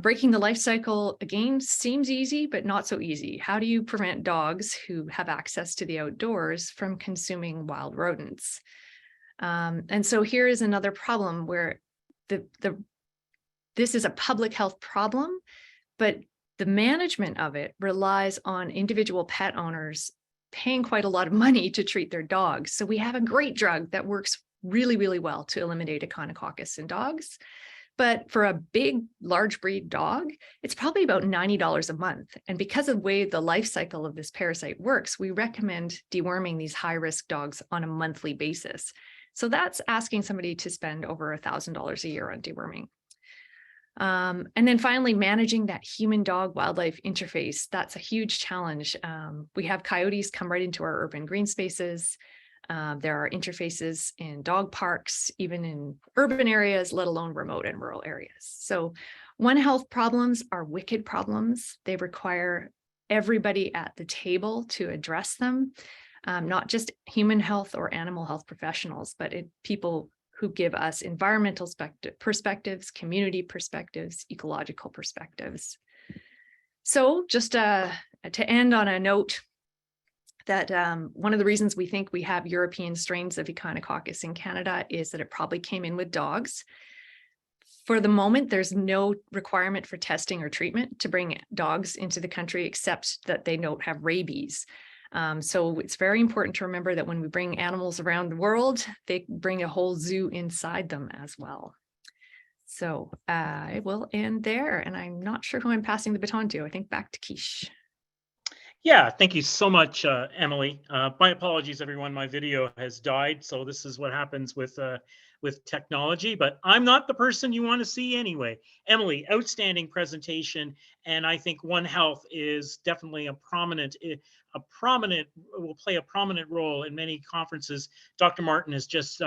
Breaking the life cycle, again, seems easy, but not so easy. How do you prevent dogs who have access to the outdoors from consuming wild rodents? And so here is another problem where this is a public health problem, but the management of it relies on individual pet owners paying quite a lot of money to treat their dogs. So we have a great drug that works really, really well to eliminate Echinococcus in dogs. But for a big, large breed dog, it's probably about $90 a month. And because of the way the life cycle of this parasite works, we recommend deworming these high-risk dogs on a monthly basis. So that's asking somebody to spend over $1,000 a year on deworming. And then finally, managing that human-dog wildlife interface, that's a huge challenge. We have coyotes come right into our urban green spaces. There are interfaces in dog parks, even in urban areas, let alone remote and rural areas. So One Health problems are wicked problems. They require everybody at the table to address them, not just human health or animal health professionals, but people who give us environmental perspectives, community perspectives, ecological perspectives. So just to end on a note, that one of the reasons we think we have European strains of Echinococcus in Canada is that it probably came in with dogs. For the moment, there's no requirement for testing or treatment to bring dogs into the country, except that they don't have rabies. So it's very important to remember that when we bring animals around the world, they bring a whole zoo inside them as well. So I will end there, and I'm not sure who I'm passing the baton to. I think back to Quiche. Yeah, thank you so much, Emily. My apologies, everyone. My video has died, so this is what happens with technology. But I'm not the person you want to see anyway. Emily, outstanding presentation, and I think One Health is definitely will play a prominent role in many conferences. Dr. Martin has just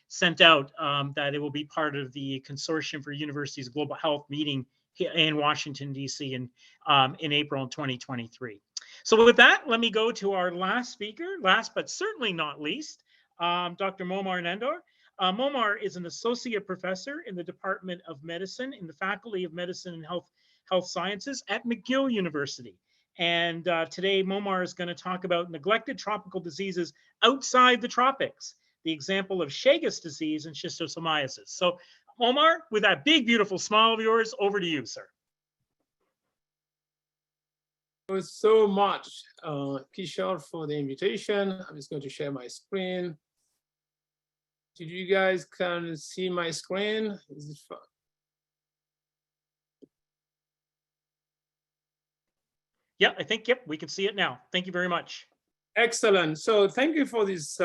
sent out that it will be part of the Consortium for Universities Global Health meeting in Washington, D.C. in April 2023. So with that, let me go to our last speaker, last but certainly not least, Dr. Momar Nandor. Momar is an associate professor in the Department of Medicine in the Faculty of Medicine and Health Sciences at McGill University. And today, Momar is going to talk about neglected tropical diseases outside the tropics, the example of Chagas disease and schistosomiasis. So Momar, with that big, beautiful smile of yours, over to you, sir. so much, Kishore, for the invitation. I'm just going to share my screen. Did you guys can see my screen? Is it fun? Yeah, I think, yep, we can see it now. Thank you very much. Excellent. So thank you for this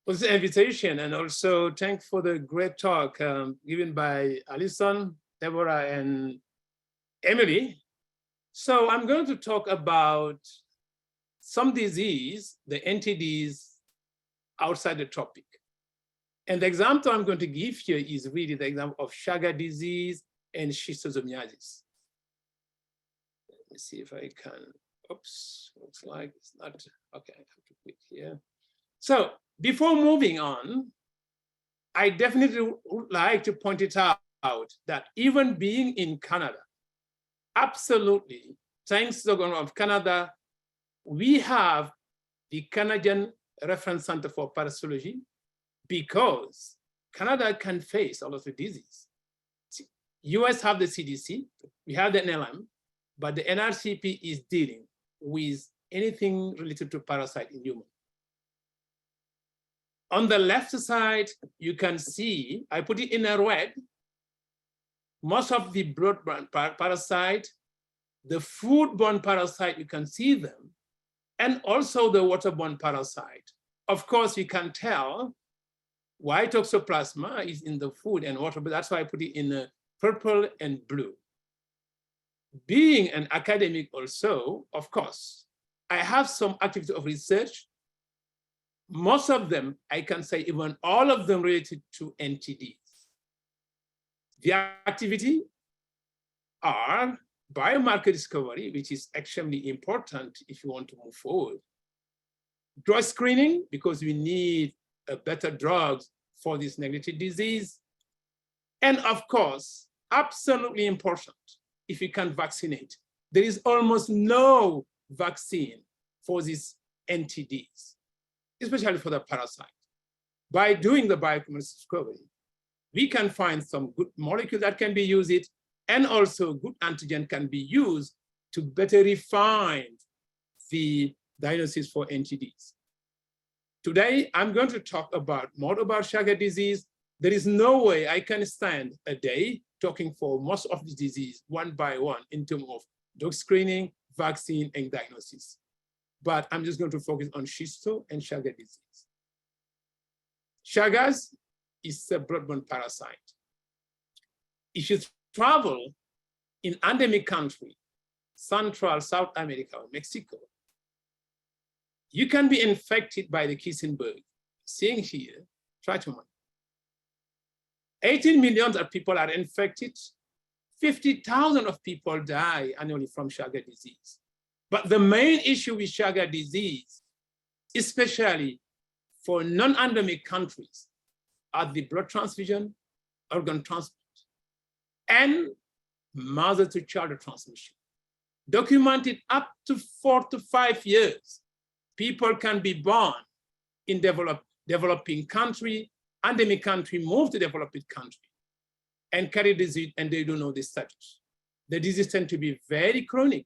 invitation, and also thanks for the great talk given by Alison, Deborah, and Emily. So I'm going to talk about some disease, the NTDs outside the tropic. And the example I'm going to give here is really the example of Chagas disease and schistosomiasis. Let me see if I can, oops, looks like it's not, okay, I have to click here. So before moving on, I definitely would like to point it out that even being in Canada, absolutely, thanks to the government of Canada, we have the Canadian Reference Center for Parasitology, because Canada can face a lot of disease. US have the CDC, we have the NLM, but the NRCP is dealing with anything related to parasite in human. On the left side, you can see, I put it in a red, most of the blood-borne parasite, the foodborne parasite, you can see them, and also the waterborne parasite. Of course, you can tell why toxoplasma is in the food and water, but that's why I put it in purple and blue. Being an academic also, of course, I have some activity of research. Most of them, I can say even all of them related to NTDs. The activity are biomarker discovery, which is extremely important if you want to move forward. Drug screening, because we need better drugs for this neglected disease. And of course, absolutely important, if you can vaccinate. There is almost no vaccine for these NTDs, especially for the parasite. By doing the biochemical discovery, we can find some good molecules that can be used, and also good antigen can be used to better refine the diagnosis for NTDs. Today, I'm going to talk more about Chagas disease. There is no way I can stand a day talking for most of the disease one by one in terms of drug screening, vaccine, and diagnosis. But I'm just going to focus on schisto and Chagas disease. Chagas is a blood-borne parasite. If you travel in endemic country, Central, South America, or Mexico, you can be infected by the Kissenberg. Seeing here, trichomoniasis. 18 million of people are infected. 50,000 of people die annually from Chagas disease. But the main issue with Chagas disease, especially for non-endemic countries, are the blood transfusion, organ transplant, and mother-to-child transmission. Documented up to 4 to 5 years. People can be born in developing country, endemic country, move to developing country, and carry disease, and they don't know the status. The disease tend to be very chronic.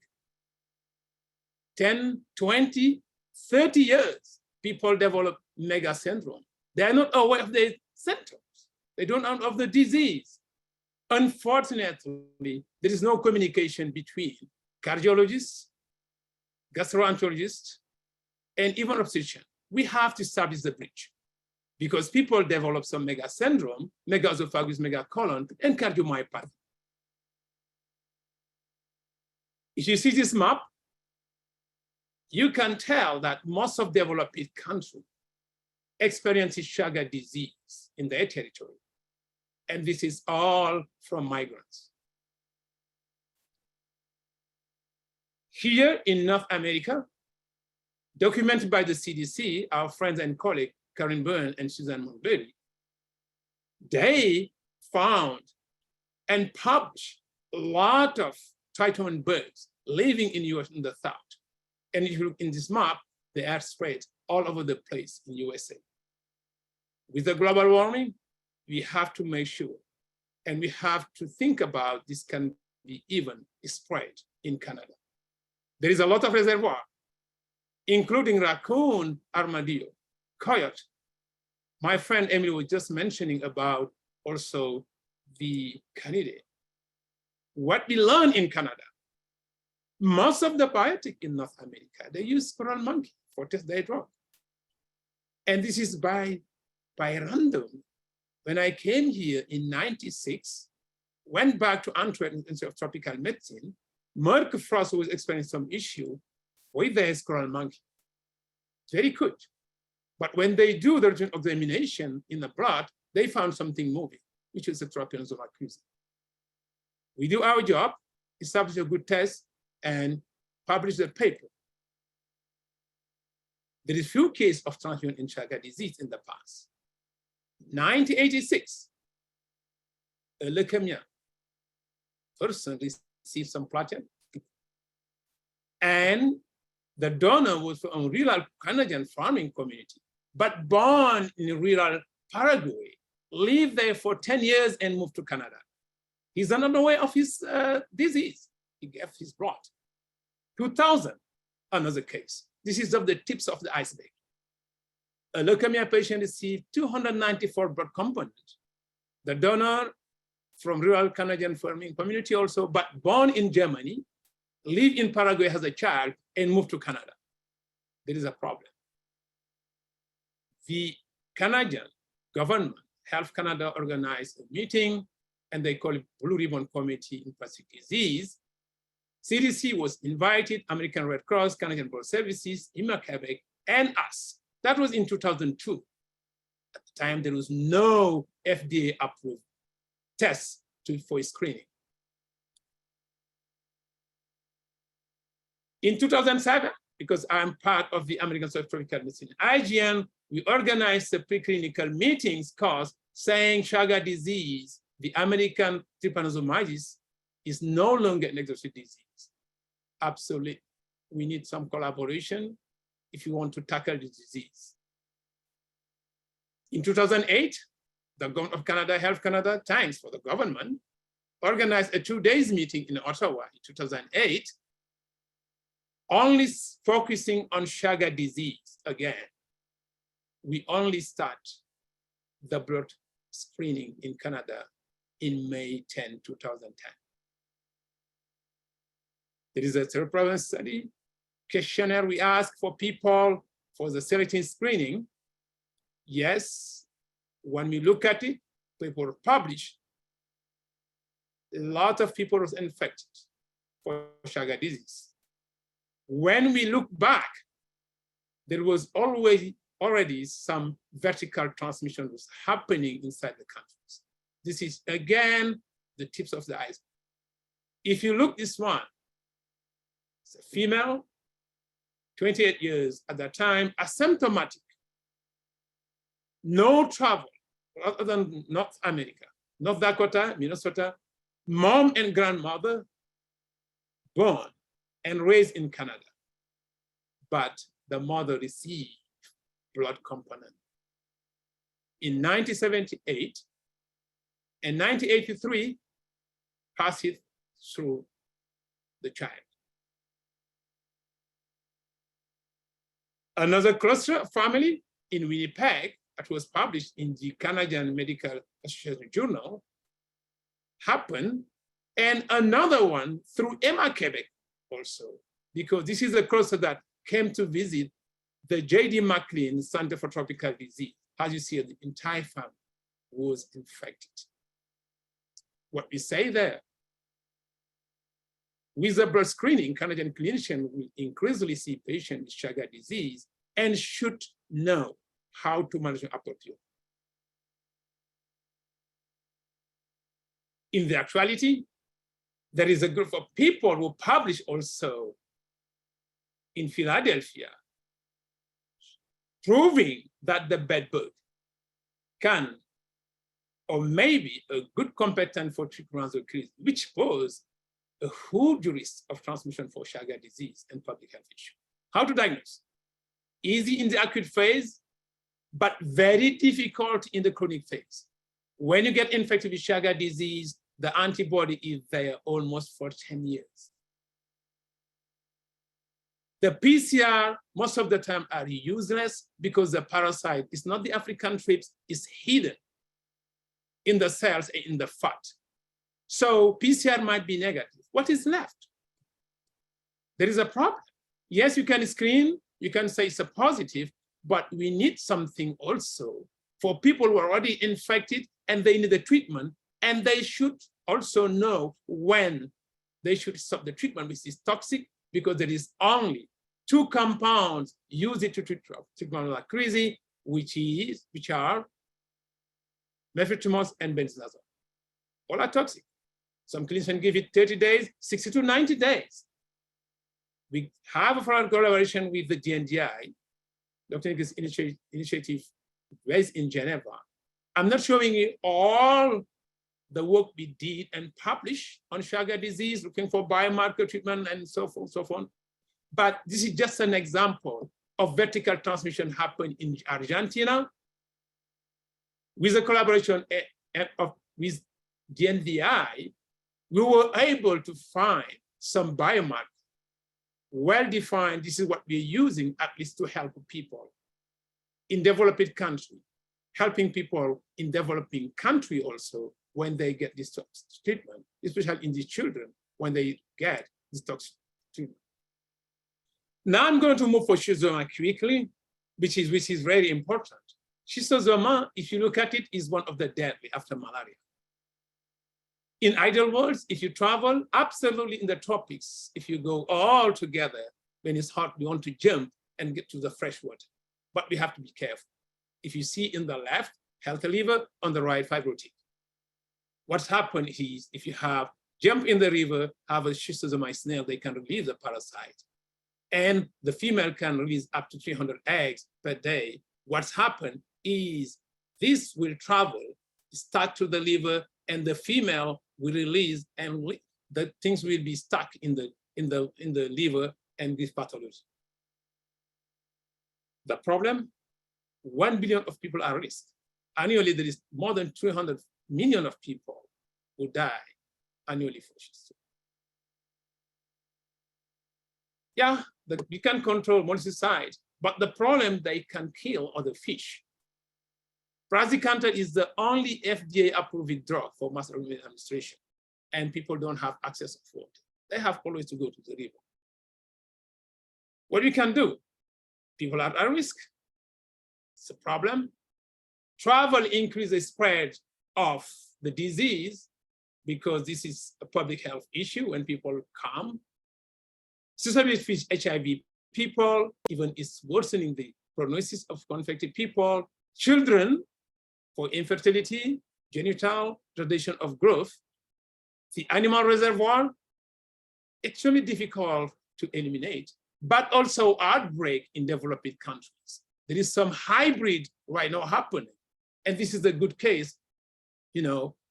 10, 20, 30 years, people develop mega syndrome. They are not aware of the symptoms. They don't know of the disease. Unfortunately, there is no communication between cardiologists, gastroenterologists, and even obstetrician. We have to establish the bridge, because people develop some mega syndrome, megaesophagus, megacolon, and cardiomyopathy. If you see this map, you can tell that most of developed countries experience Chagas disease in their territory. And this is all from migrants. Here in North America, documented by the CDC, our friends and colleagues, Karen Byrne and Susan Montgomery, they found and published a lot of triton birds living in US in the south. And if you look in this map, they are spread all over the place in USA. With the global warming, we have to make sure, and we have to think about this can be even spread in Canada. There is a lot of reservoir, including raccoon, armadillo, coyote. My friend Emily was just mentioning about also the canidae. What we learn in Canada, most of the biotic in North America, they use squirrel monkey for test their drug. And this is by random. When I came here in 96, went back to Antwerp Institute of Tropical Medicine, Merck Frost was experiencing some issue with the squirrel monkey. Very good. But when they do the examination in the blood, they found something moving, which is the Trypanosoma cruzi. We do our job, establish a good test, and publish the paper. There is few cases of transmission in Chagas disease in the past. 1986, a leukemia person received some platelet, and the donor was from rural Canadian farming community, but born in rural Paraguay, lived there for 10 years and moved to Canada. He's unaware of his disease. He gave his blood. 2000, another case. This is of the tips of the iceberg. A leukemia patient received 294 blood components. The donor from rural Canadian farming community also, but born in Germany, lived in Paraguay as a child and moved to Canada. There is a problem. The Canadian government, Health Canada, organized a meeting, and they call it Blue Ribbon Committee in Pacific Disease. CDC was invited, American Red Cross, Canadian Border Services, IMA Quebec, and us. That was in 2002. At the time, there was no FDA-approved test for screening. In 2007, because I'm part of the American Society of Tropical Medicine, IGN, we organized the preclinical meetings course saying Chagas disease, the American trypanosomiasis, is no longer an exotic disease. Absolutely. We need some collaboration if you want to tackle the disease. In 2008, the government of Canada, Health Canada, thanks for the government, organized a 2-day meeting in Ottawa in 2008, only focusing on Chagas disease again. We only start the blood screening in Canada in May 10, 2010. There is a seroprevalence study questionnaire we ask for people for the selecting screening. Yes, when we look at it, people publish, a lot of people was infected for Chagas disease. When we look back, there was already some vertical transmission was happening inside the countries. This is, again, the tips of the iceberg. If you look this one, it's a female, 28 years at that time, asymptomatic, no travel other than North America, North Dakota, Minnesota, mom and grandmother, born and raised in Canada, but the mother received blood component. In 1978 and 1983, passed it through the child. Another cluster family in Winnipeg that was published in the Canadian Medical Association Journal happened, and another one through EMA Quebec also, because this is a cluster that came to visit the J.D. McLean Center for Tropical Disease. As you see, the entire family was infected. What we say there, with the blood screening, Canadian clinicians will increasingly see patients with Chagas disease and should know how to manage it appropriately. In the actuality, there is a group of people who publish also in Philadelphia, proving that the bedbug can, or maybe a good competent for treatment of case, which pose a huge risk of transmission for Chagas disease and public health issue. How to diagnose? Easy in the acute phase, but very difficult in the chronic phase. When you get infected with Chagas disease, the antibody is there almost for 10 years. The PCR, most of the time, are useless because the parasite is not the African thrips, it's hidden in the cells and in the fat. So PCR might be negative. What is left? There is a problem. Yes, you can screen, you can say it's a positive, but we need something also for people who are already infected and they need the treatment, and they should also know when they should stop the treatment, which is toxic, because there is only 2 compounds used to treat trichomonas crazy, which are nifurtimox and benzodiazole. All are toxic. Some clinicians give it 30 days, 60 to 90 days. We have a collaboration with the DNDi, Dr. Nick's initiative based in Geneva. I'm not showing you all the work we did and published on Chagas disease, looking for biomarker treatment and so forth, so on. But this is just an example of vertical transmission happening in Argentina with the collaboration with DNDi. We were able to find some biomarkers well-defined. This is what we're using at least to help people in developing country, helping people in developing country also when they get this treatment, especially in these children when they get this toxic treatment. Now I'm going to move for schistosoma quickly, which is very important. Schistosoma, if you look at it, is one of the deadly after malaria. In ideal worlds, if you travel, absolutely in the tropics, if you go all together, when it's hot, we want to jump and get to the fresh water. But we have to be careful. If you see in the left, healthy liver, on the right, fibrotic. What's happened is if you have jump in the river, have a schistosoma snail, they can release the parasite. And the female can release up to 300 eggs per day. What's happened is this will travel, stuck to the liver, and the female will release, and the things will be stuck in the liver and this pathology. The problem, 1 billion of people are at risk. Annually, there is more than 300 million of people who die annually for schistosoma. Yeah, we can control molecular, but the problem, they can kill other fish. Praziquantel is the only FDA-approved drug for mass administration, and people don't have access to water. They have always to go to the river. What we can do? People are at risk. It's a problem. Travel increases the spread of the disease because this is a public health issue when people come. Susceptible to HIV people, even is worsening the prognosis of infected people. Children, for infertility, genital retardation of growth. The animal reservoir, extremely difficult to eliminate, but also outbreak in developing countries. There is some hybrid right now happening. And this is a good case,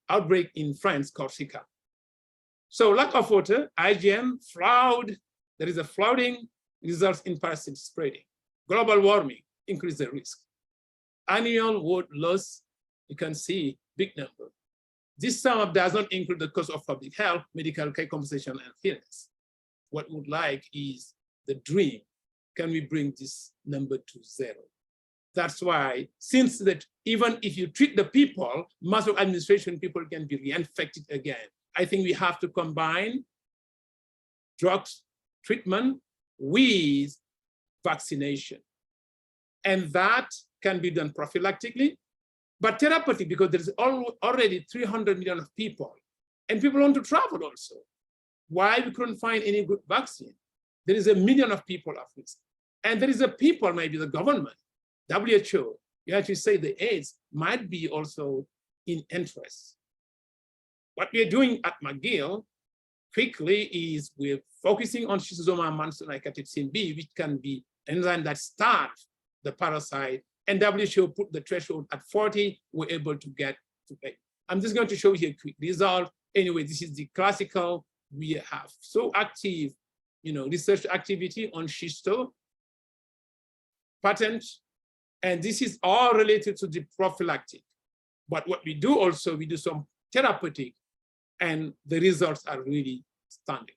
outbreak in France, Corsica. So lack of water, IgM, flood, there is a flooding, results in parasite spreading. Global warming, increase the risk. Annual wood loss, you can see big number. This sum does not include the cost of public health, medical care compensation, and illness. What we would like is the dream. Can we bring this number to 0? That's why, since that even if you treat the people, mass of administration, people can be reinfected again. I think we have to combine drugs, treatment with vaccination. And that can be done prophylactically, but therapeutic, because there's already 300 million of people, and people want to travel also. Why we couldn't find any good vaccine? There is 1 million of people at risk. And there is a people, maybe the government, WHO, you actually say the AIDS might be also in interest. What we are doing at McGill quickly is we're focusing on schistosoma mantle-like B, which can be an enzyme that starves the parasite, and WHO put the threshold at 40, we're able to get to 8. I'm just going to show you a quick result. Anyway, this is the classical, we have so active, research activity on schisto, patent, and this is all related to the prophylactic. But what we do also, we do some therapeutic, and the results are really stunning.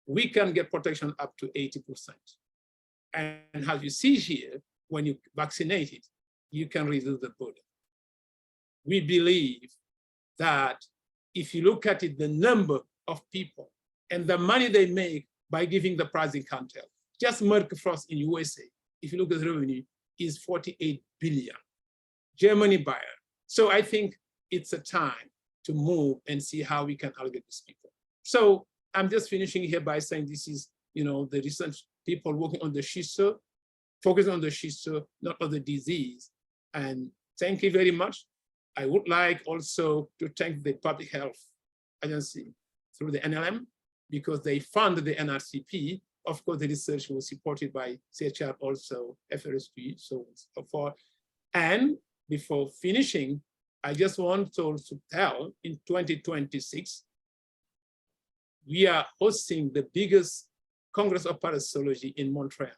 We can get protection up to 80%. And as you see here, when you vaccinate it, you can reduce the burden. We believe that if you look at it, the number of people and the money they make by giving the prize in cartel, just Merck Frost in USA, if you look at the revenue, is 48 billion. Germany Bayer. So I think it's a time to move and see how we can allocate these people. So I'm just finishing here by saying this is, the recent people working on the SHISO, focusing on the SHISO, not on the disease. And thank you very much. I would like also to thank the Public Health Agency through the NLM, because they fund the NRCP. Of course, the research was supported by CHR, also FRSP, so on and so forth. And before finishing, I just want to tell, in 2026, we are hosting the biggest Congress of Parasitology in Montreal.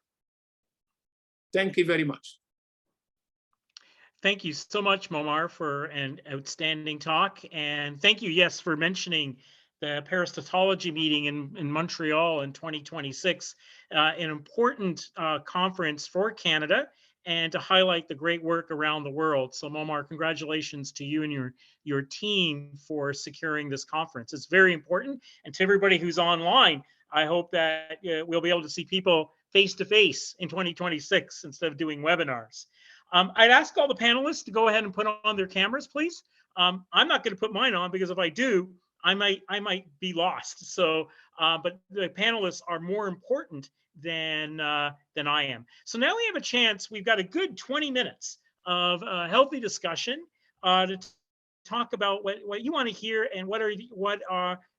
Thank you very much. Thank you so much, Momar, for an outstanding talk. And thank you, yes, for mentioning the parasitology meeting in Montreal in 2026, an important conference for Canada, and to highlight the great work around the world. So Momar, congratulations to you and your team for securing this conference. It's very important. And to everybody who's online, I hope that we'll be able to see people face-to-face in 2026 instead of doing webinars. I'd ask all the panelists to go ahead and put on their cameras, please. I'm not going to put mine on, because if I do, I might be lost. So, but the panelists are more important than I am. So now we have a chance. We've got a good 20 minutes of healthy discussion to talk about what you want to hear and what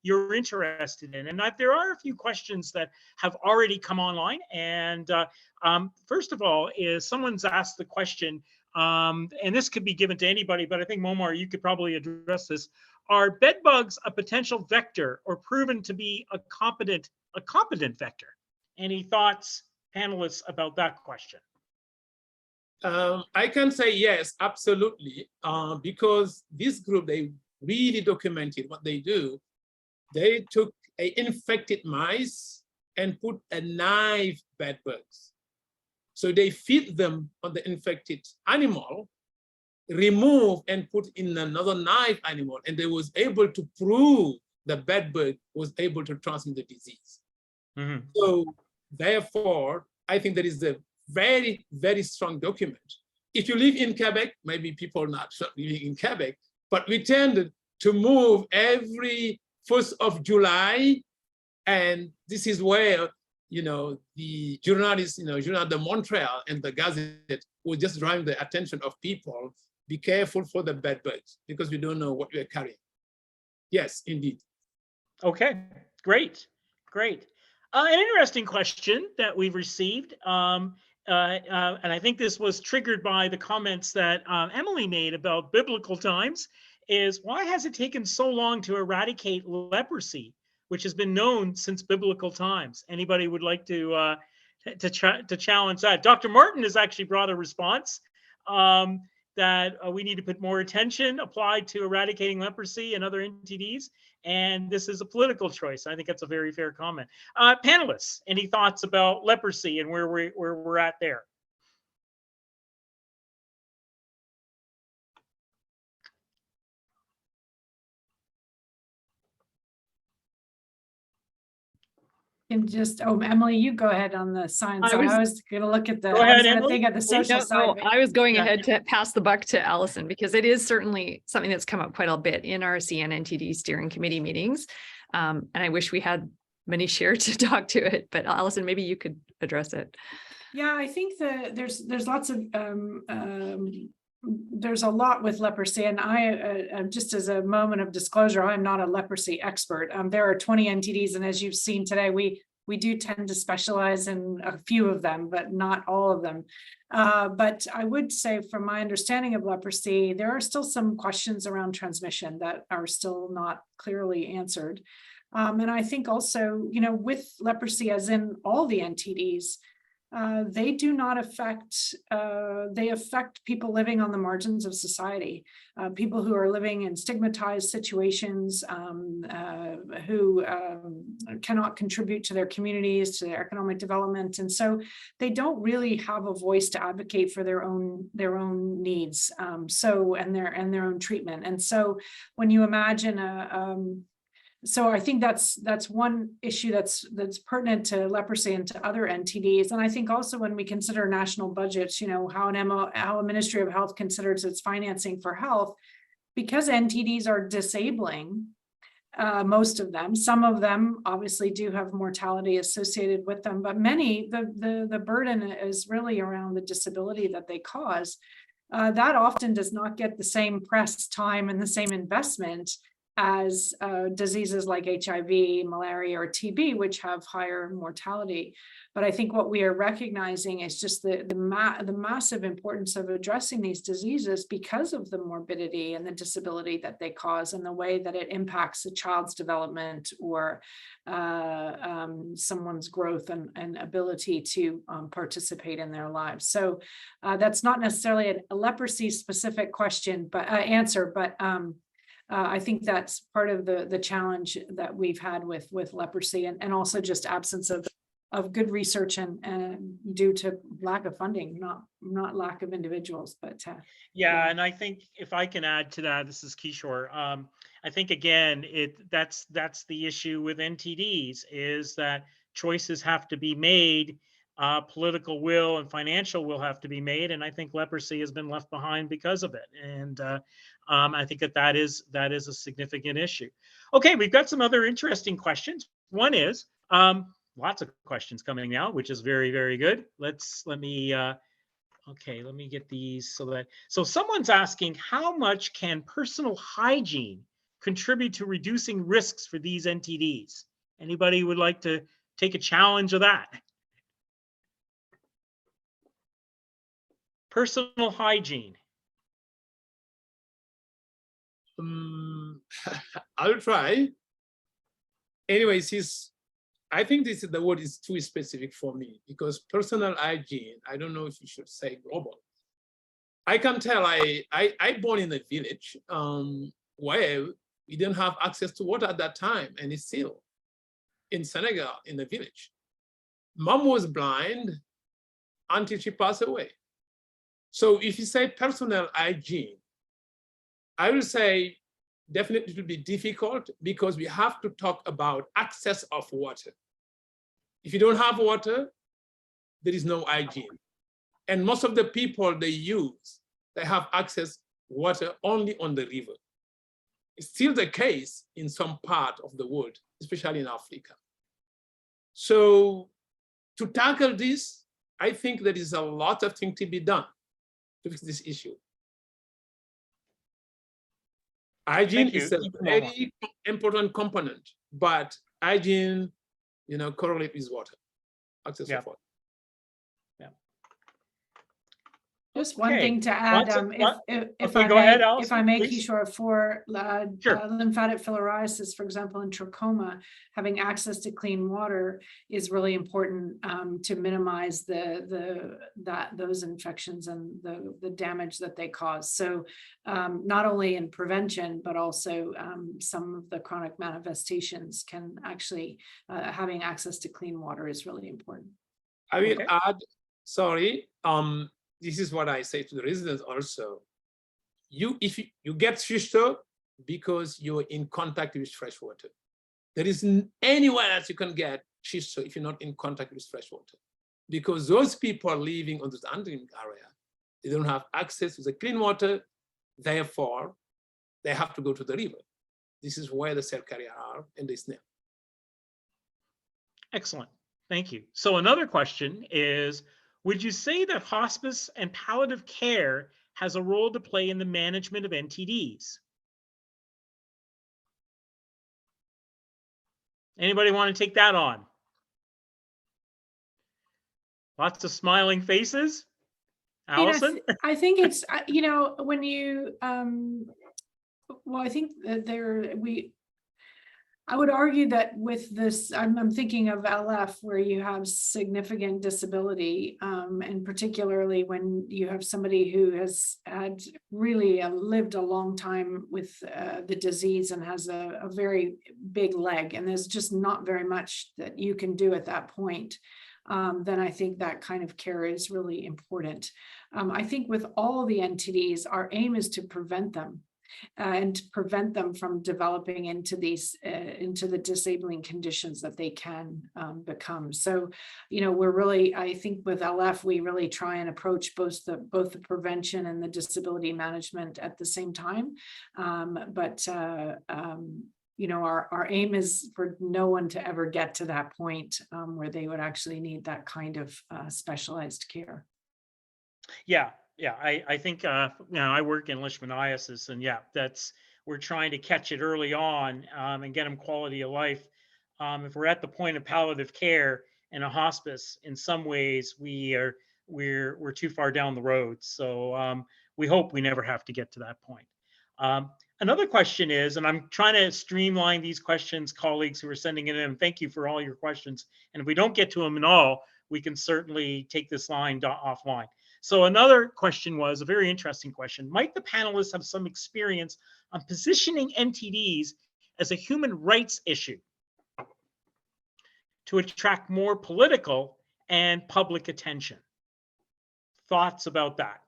you're interested in. And there are a few questions that have already come online. And first of all, is someone's asked the question, and this could be given to anybody, but I think Momar, you could probably address this. Are bed bugs a potential vector or proven to be a competent vector? Any thoughts, panelists, about that question? I can say yes, absolutely, because this group, they really documented what they do. They took infected mice and put a live bed bugs. So they feed them on the infected animal, remove and put in another live animal, and they was able to prove the bed bug was able to transmit the disease. Mm-hmm. So therefore, I think there is a very, very strong document. If you live in Quebec, maybe people not living in Quebec, but we tend to move every 1st of July. And this is where, the journalists, Journal de Montreal and the Gazette will just drive the attention of people. Be careful for the bed bugs, because we don't know what we're carrying. Yes, indeed. Okay, great. An interesting question that we've received, and I think this was triggered by the comments that Emily made about biblical times, is why has it taken so long to eradicate leprosy, which has been known since biblical times? Anybody would like to challenge that? Dr. Martin has actually brought a response that we need to put more attention applied to eradicating leprosy and other NTDs. And this is a political choice. I think that's a very fair comment. Panelists, any thoughts about leprosy and where we're at there? And just, Emily, you go ahead on the science side. I was going to look at the, Go ahead, I was Emily. think of the social side. No, I was going ahead to pass the buck to Allison, because it is certainly something that's come up quite a bit in our CN/NTD steering committee meetings. And I wish we had many shared to talk to it, but Allison, maybe you could address it. Yeah, I think that there's lots of there's a lot with leprosy, and I just as a moment of disclosure, I'm not a leprosy expert. There are 20 NTDs, and as you've seen today, we do tend to specialize in a few of them, but not all of them. But I would say, from my understanding of leprosy, there are still some questions around transmission that are still not clearly answered. And I think also, with leprosy, as in all the NTDs, they do not affect, they affect people living on the margins of society, people who are living in stigmatized situations, who cannot contribute to their communities, to their economic development. And so they don't really have a voice to advocate for their own needs, and their own treatment. And so when you imagine so I think that's one issue that's pertinent to leprosy and to other NTDs. And I think also when we consider national budgets, you know, how a Ministry of Health considers its financing for health, because NTDs are disabling, most of them, some of them obviously do have mortality associated with them, but many, the burden is really around the disability that they cause. That often does not get the same press time and the same investment as diseases like HIV, malaria, or TB, which have higher mortality. But I think what we are recognizing is just the massive importance of addressing these diseases because of the morbidity and the disability that they cause, and the way that it impacts a child's development or someone's growth and ability to participate in their lives. So that's not necessarily a leprosy specific question, but answer, but I think that's part of the challenge that we've had with leprosy, and also just absence of good research and due to lack of funding, not lack of individuals, but yeah. And I think if I can add to that, this is Kishore. I think again, that's the issue with NTDs, is that choices have to be made. Political will and financial will have to be made, and I think leprosy has been left behind because of it. And I think that is a significant issue. Okay, we've got some other interesting questions. One is lots of questions coming now, which is very, very good. Let me get these so someone's asking, how much can personal hygiene contribute to reducing risks for these NTDs? Anybody would like to take a challenge of that? Personal hygiene. I'll try. Anyways, I think the word is too specific for me, because personal hygiene, I don't know if you should say global. I can tell I born in a village where we didn't have access to water at that time, and it's still in Senegal, in the village. Mom was blind until she passed away. So if you say personal hygiene, I will say definitely it will be difficult, because we have to talk about access of water. If you don't have water, there is no hygiene. And most of the people they have access water only on the river. It's still the case in some part of the world, especially in Africa. So to tackle this, I think there is a lot of things to be done to fix this issue. Hygiene is a very important component, but hygiene, correlate with water, access of water. Just one thing to add, if I may, Kishore, for lymphatic filariasis, for example, in trachoma, having access to clean water is really important to minimize those infections and the damage that they cause. So not only in prevention, but also some of the chronic manifestations can actually, having access to clean water is really important. I will add, sorry, this is what I say to the residents also. If you get schisto because you're in contact with fresh water. There isn't anywhere else you can get schisto if you're not in contact with fresh water. Because those people are living on this endemic area, they don't have access to the clean water, therefore, they have to go to the river. This is where the cell carrier are and the snail. Excellent, thank you. So another question is, would you say that hospice and palliative care has a role to play in the management of NTDs? Anybody want to take that on? Lots of smiling faces. Allison? I think it's, when you, well, I think that I would argue that with this, I'm thinking of LF where you have significant disability, and particularly when you have somebody who has had really lived a long time with the disease and has a very big leg, and there's just not very much that you can do at that point. Then I think that kind of care is really important. I think with all the NTDs, our aim is to prevent them. And prevent them from developing into these into the disabling conditions that they can become. So, we're really, I think with LF, we really try and approach both the prevention and the disability management at the same time. Our aim is for no one to ever get to that point where they would actually need that kind of specialized care. Yeah, I think I work in leishmaniasis, and we're trying to catch it early on and get them quality of life. If we're at the point of palliative care in a hospice, in some ways we're too far down the road. So we hope we never have to get to that point. Another question is, and I'm trying to streamline these questions, colleagues who are sending it in. Thank you for all your questions. And if we don't get to them at all, we can certainly take this line offline. So another question was a very interesting question. Might the panelists have some experience on positioning NTDs as a human rights issue to attract more political and public attention? Thoughts about that?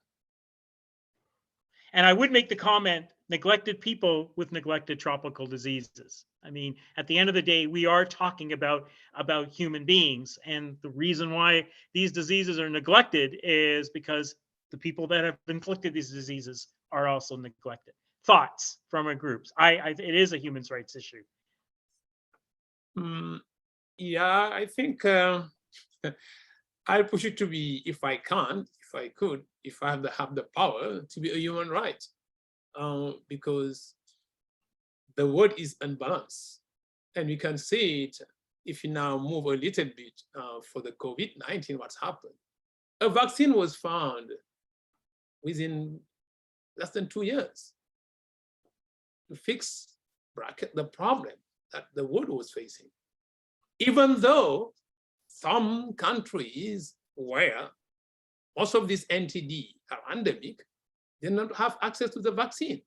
And I would make the comment, neglected people with neglected tropical diseases. I mean, at the end of the day, we are talking about human beings. And the reason why these diseases are neglected is because the people that have inflicted these diseases are also neglected. Thoughts from our groups? It is a human rights issue. Yeah, I think I'll push it to be, if I have the power, to be a human right. Because the world is unbalanced. And we can see it if you now move a little bit for the COVID-19, what's happened. A vaccine was found within less than 2 years to fix the problem that the world was facing. Even though some countries where most of these NTD are endemic, they don't have access to the vaccine.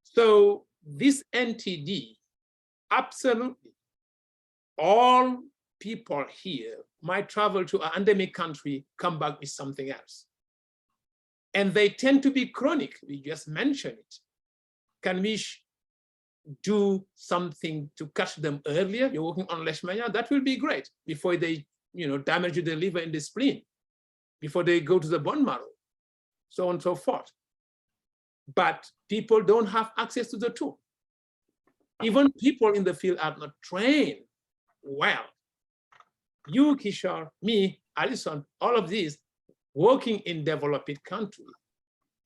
So this NTD, absolutely, all people here might travel to an endemic country, come back with something else. And they tend to be chronic, we just mentioned it. Can we do something to catch them earlier? You're working on leishmania, that will be great, before they damage the liver and the spleen, before they go to the bone marrow, so on and so forth. But people don't have access to the tool. Even people in the field are not trained well. You, Kishore, me, Alison, all of these working in developing countries,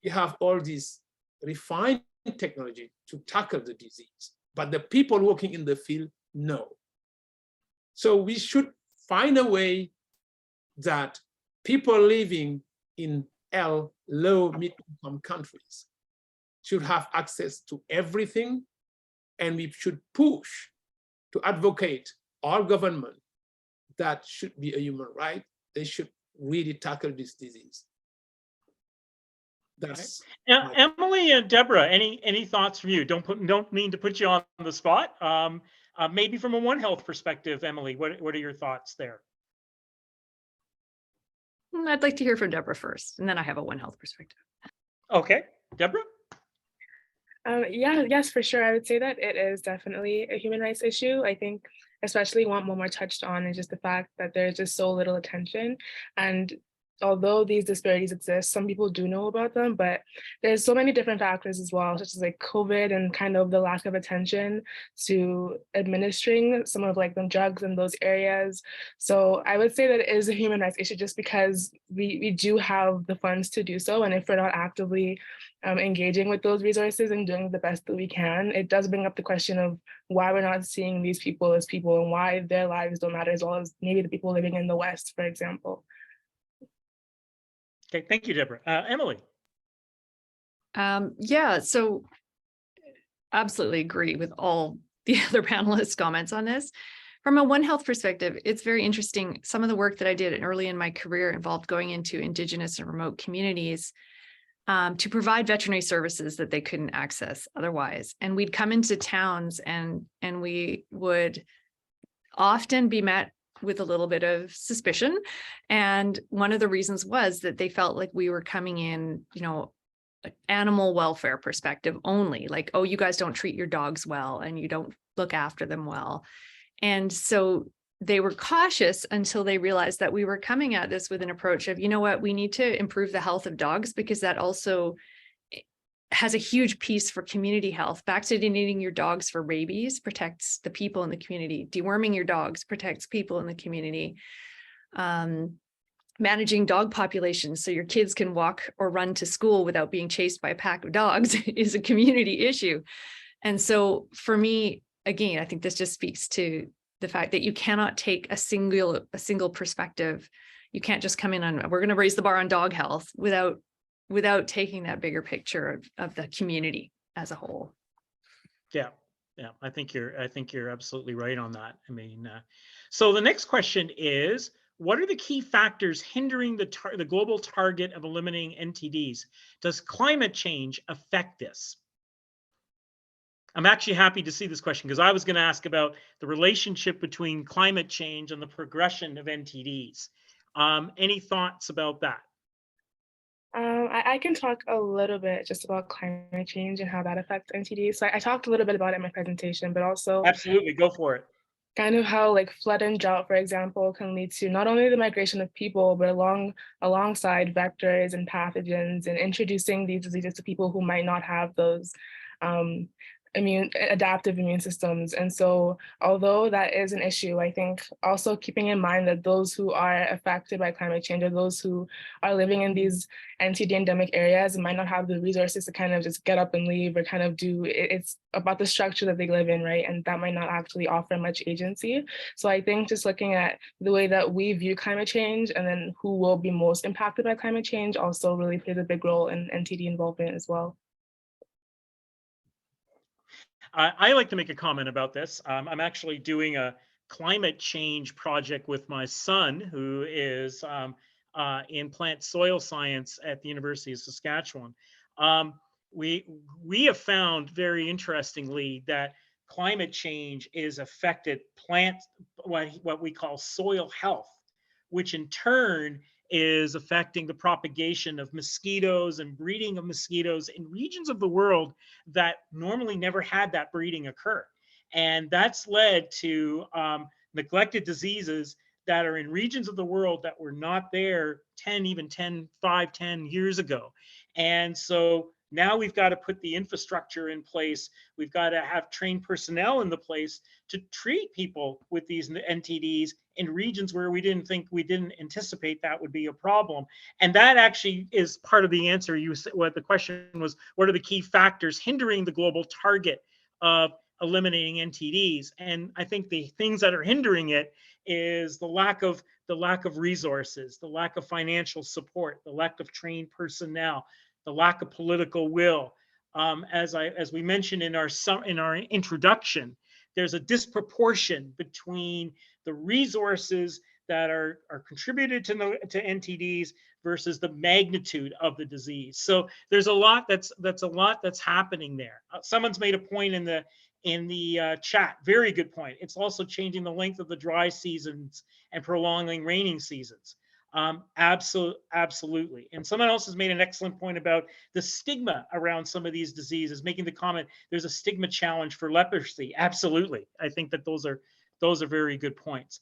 you have all this refined technology to tackle the disease, but the people working in the field, no. So we should find a way that people living in low mid-income countries should have access to everything, and we should push to advocate our government that should be a human right. They should really tackle this disease. That's Emily and Deborah, any thoughts from you? Don't mean to put you on the spot. Maybe from a One Health perspective, Emily, what are your thoughts there? I'd like to hear from Deborah first, and then I have a One Health perspective. Okay, Deborah? Yes, for sure. I would say that it is definitely a human rights issue. I think especially what Momar touched on is just the fact that there's just so little attention. And although these disparities exist, some people do know about them, but there's so many different factors as well, such as like COVID and kind of the lack of attention to administering some of like the drugs in those areas. So I would say that it is a human rights issue just because we do have the funds to do so. And if we're not actively engaging with those resources and doing the best that we can, it does bring up the question of why we're not seeing these people as people and why their lives don't matter as well as maybe the people living in the West, for example. Okay, thank you, Deborah. Emily. So absolutely agree with all the other panelists' comments on this. From a One Health perspective, it's very interesting. Some of the work that I did early in my career involved going into Indigenous and remote communities to provide veterinary services that they couldn't access otherwise. And we'd come into towns and we would often be met with a little bit of suspicion. And one of the reasons was that they felt like we were coming in, animal welfare perspective only, like, oh, you guys don't treat your dogs well and you don't look after them well. And so they were cautious until they realized that we were coming at this with an approach of, you know what, we need to improve the health of dogs because that also has a huge piece for community health. Vaccinating your dogs for rabies protects the people in the community. Deworming your dogs protects people in the community. Managing dog populations so your kids can walk or run to school without being chased by a pack of dogs is a community issue. And so for me, again, I think this just speaks to the fact that you cannot take a single perspective. You can't just come in on, we're going to raise the bar on dog health without taking that bigger picture of the community as a whole. Yeah. I think you're absolutely right on that. I mean, so the next question is, what are the key factors hindering the global target of eliminating NTDs? Does climate change affect this? I'm actually happy to see this question because I was going to ask about the relationship between climate change and the progression of NTDs. Any thoughts about that? I can talk a little bit just about climate change and how that affects NTDs. So I talked a little bit about it in my presentation, but also absolutely go for it. Kind of how like flood and drought, for example, can lead to not only the migration of people, but alongside vectors and pathogens, and introducing these diseases to people who might not have those adaptive immune systems. And so although that is an issue, I think also keeping in mind that those who are affected by climate change or those who are living in these NTD endemic areas might not have the resources to kind of just get up and leave or kind of it's about the structure that they live in, right? And that might not actually offer much agency. So I think just looking at the way that we view climate change and then who will be most impacted by climate change also really plays a big role in NTD involvement as well. I like to make a comment about this. I'm actually doing a climate change project with my son, who is in plant soil science at the University of Saskatchewan. We have found very interestingly that climate change is affected what we call soil health, which in turn is affecting the propagation of mosquitoes and breeding of mosquitoes in regions of the world that normally never had that breeding occur. And that's led to neglected diseases that are in regions of the world that were not there 10 years ago. And so now we've got to put the infrastructure in place. We've got to have trained personnel in the place to treat people with these NTDs in regions where we didn't anticipate that would be a problem. And that actually is part of the answer. What the question was, what are the key factors hindering the global target of eliminating NTDs? And I think the things that are hindering it is the lack of resources, the lack of financial support, the lack of trained personnel, the lack of political will. As we mentioned in our introduction, there's a disproportion between the resources that are contributed to NTDs versus the magnitude of the disease. So there's a lot that's happening there. Someone's made a point in the chat. Very good point. It's also changing the length of the dry seasons and prolonging raining seasons. Absolutely. And someone else has made an excellent point about the stigma around some of these diseases, making the comment, there's a stigma challenge for leprosy. Absolutely. I think that those are very good points.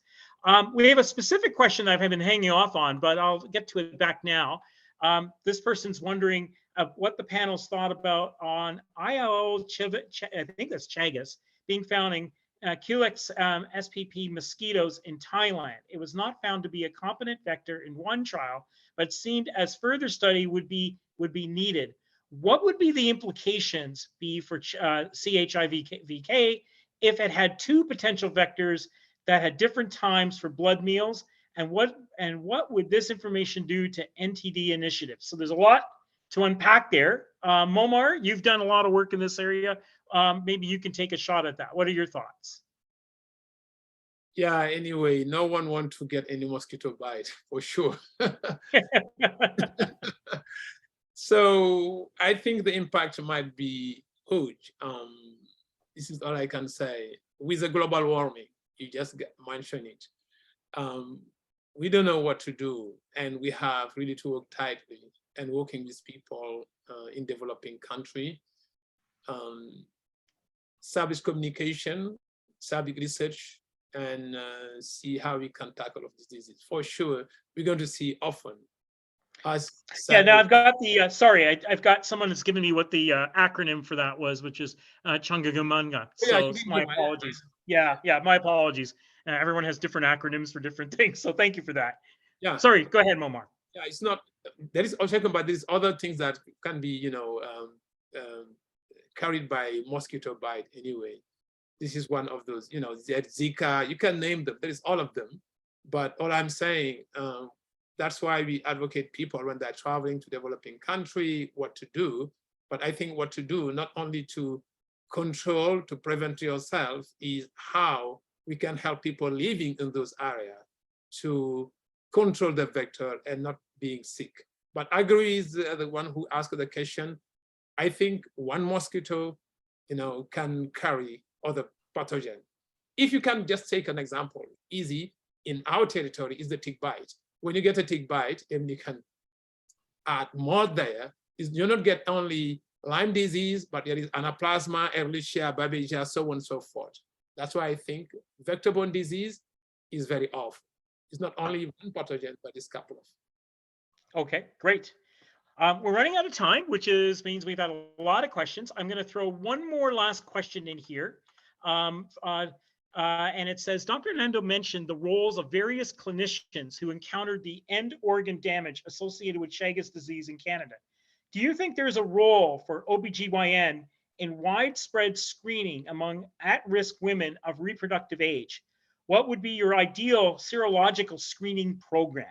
We have a specific question that I've been hanging off on, but I'll get to it back now. This person's wondering what the panel's thought about on ILO, I think that's Chagas, being found in Culex SPP mosquitoes in Thailand. It was not found to be a competent vector in one trial, but seemed as further study would be needed. What would be the implications for CHIVK if it had two potential vectors that had different times for blood meals? And what would this information do to NTD initiatives? So there's a lot to unpack there. Momar, you've done a lot of work in this area. Maybe you can take a shot at that. What are your thoughts? Yeah, anyway, no one wants to get any mosquito bite for sure. So I think the impact might be huge. This is all I can say. With the global warming, you just mentioned it. We don't know what to do, and we have really to work tightly and working with people in developing country. Service communication, civic research, and see how we can tackle of this disease. For sure, we're going to see often. Yeah, now I've got the, sorry, I've got someone that's given me what the acronym for that was, which is Chungagamanga. So my apologies. Yeah, my apologies. Everyone has different acronyms for different things. So thank you for that. Yeah. Sorry, go ahead, Momar. Yeah, it's not, there is also, but there's other things that can be, carried by mosquito bite anyway. This is one of those, Zika, you can name them, there is all of them. But all I'm saying, that's why we advocate people when they're traveling to developing country, what to do. But I think what to do, not only to control, to prevent yourself, is how we can help people living in those areas to control the vector and not being sick. But I agree with the one who asked the question. I think one mosquito, can carry other pathogen. If you can just take an example, easy, in our territory is the tick bite. When you get a tick bite, and you can add more there, you not get only Lyme disease, but there is anaplasma, Ehrlichia, Babesia, so on and so forth. That's why I think vector-borne disease is very often. It's not only one pathogen, but it's a couple of. Okay, great. We're running out of time, which means we've had a lot of questions. I'm going to throw one more last question in here. And it says, Dr. Nando mentioned the roles of various clinicians who encountered the end organ damage associated with Chagas disease in Canada. Do you think there's a role for OBGYN in widespread screening among at-risk women of reproductive age? What would be your ideal serological screening program?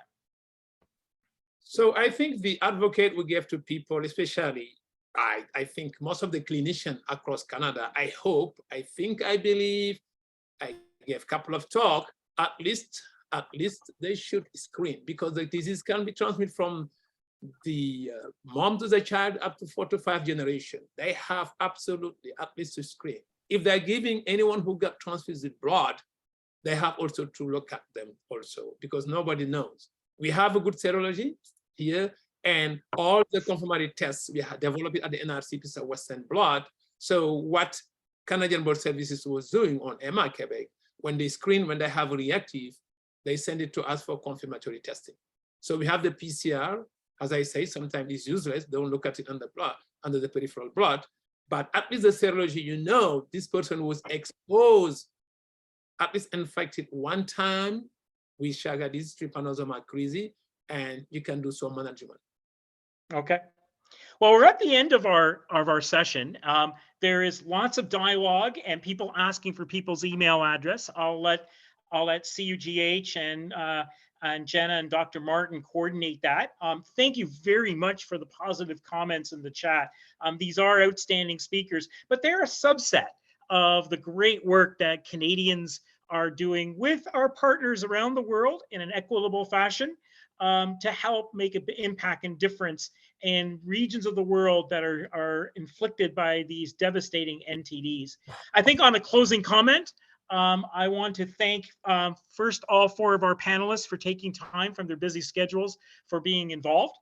So I think the advocate we give to people, especially, I think most of the clinicians across Canada, I believe, I gave a couple of talks, at least they should screen, because the disease can be transmitted from the mom to the child up to 4 to 5 generations. They have absolutely at least to screen. If they're giving anyone who got transfused with blood, they have also to look at them also, because nobody knows. We have a good serology here, and all the confirmatory tests we have developed at the NRCP are Western blot. So what Canadian Blood Services was doing on MR Quebec, when they screen, when they have a reactive, they send it to us for confirmatory testing. So we have the PCR, as I say, sometimes it's useless, don't look at it on the blood, under the peripheral blood, but at least the serology, this person was exposed, at least infected one time with Chagas disease, Trypanosoma cruzi, and you can do some management. Okay. Well, we're at the end of our session. There is lots of dialogue and people asking for people's email address. I'll let CUGH and Jenna and Dr. Martin coordinate that. Thank you very much for the positive comments in the chat. These are outstanding speakers, but they're a subset of the great work that Canadians are doing with our partners around the world in an equitable fashion to help make an impact and difference in regions of the world that are inflicted by these devastating NTDs. I think on a closing comment, I want to thank first all 4 of our panelists for taking time from their busy schedules for being involved.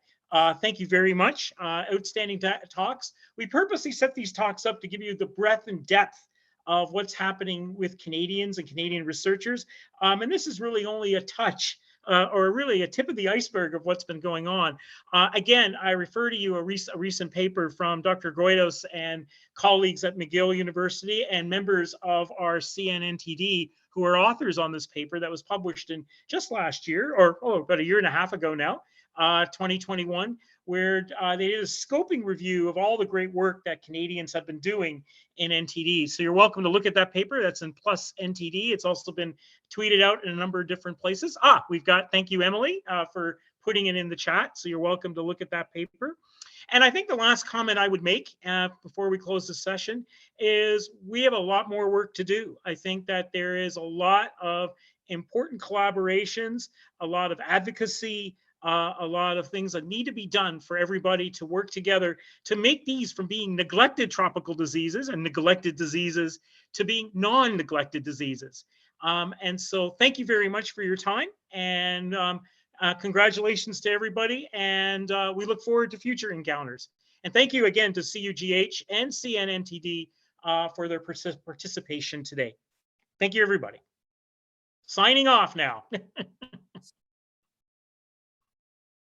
Thank you very much. Outstanding talks. We purposely set these talks up to give you the breadth and depth of what's happening with Canadians and Canadian researchers. And this is really only a touch or really a tip of the iceberg of what's been going on. Again, I refer to you a recent paper from Dr. Goidos and colleagues at McGill University and members of our CNNTD who are authors on this paper that was published in just last year, or about a year and a half ago now, 2021, where they did a scoping review of all the great work that Canadians have been doing in NTD. So you're welcome to look at that paper. That's in Plus NTD. It's also been tweeted out in a number of different places. Thank you, Emily, for putting it in the chat. So you're welcome to look at that paper. And I think the last comment I would make before we close the session is we have a lot more work to do. I think that there is a lot of important collaborations, a lot of advocacy, a lot of things that need to be done for everybody to work together to make these from being neglected tropical diseases and neglected diseases to being non-neglected diseases. And so thank you very much for your time, and congratulations to everybody, and we look forward to future encounters. And thank you again to CUGH and CNNTD for their participation today. Thank you, everybody. Signing off now.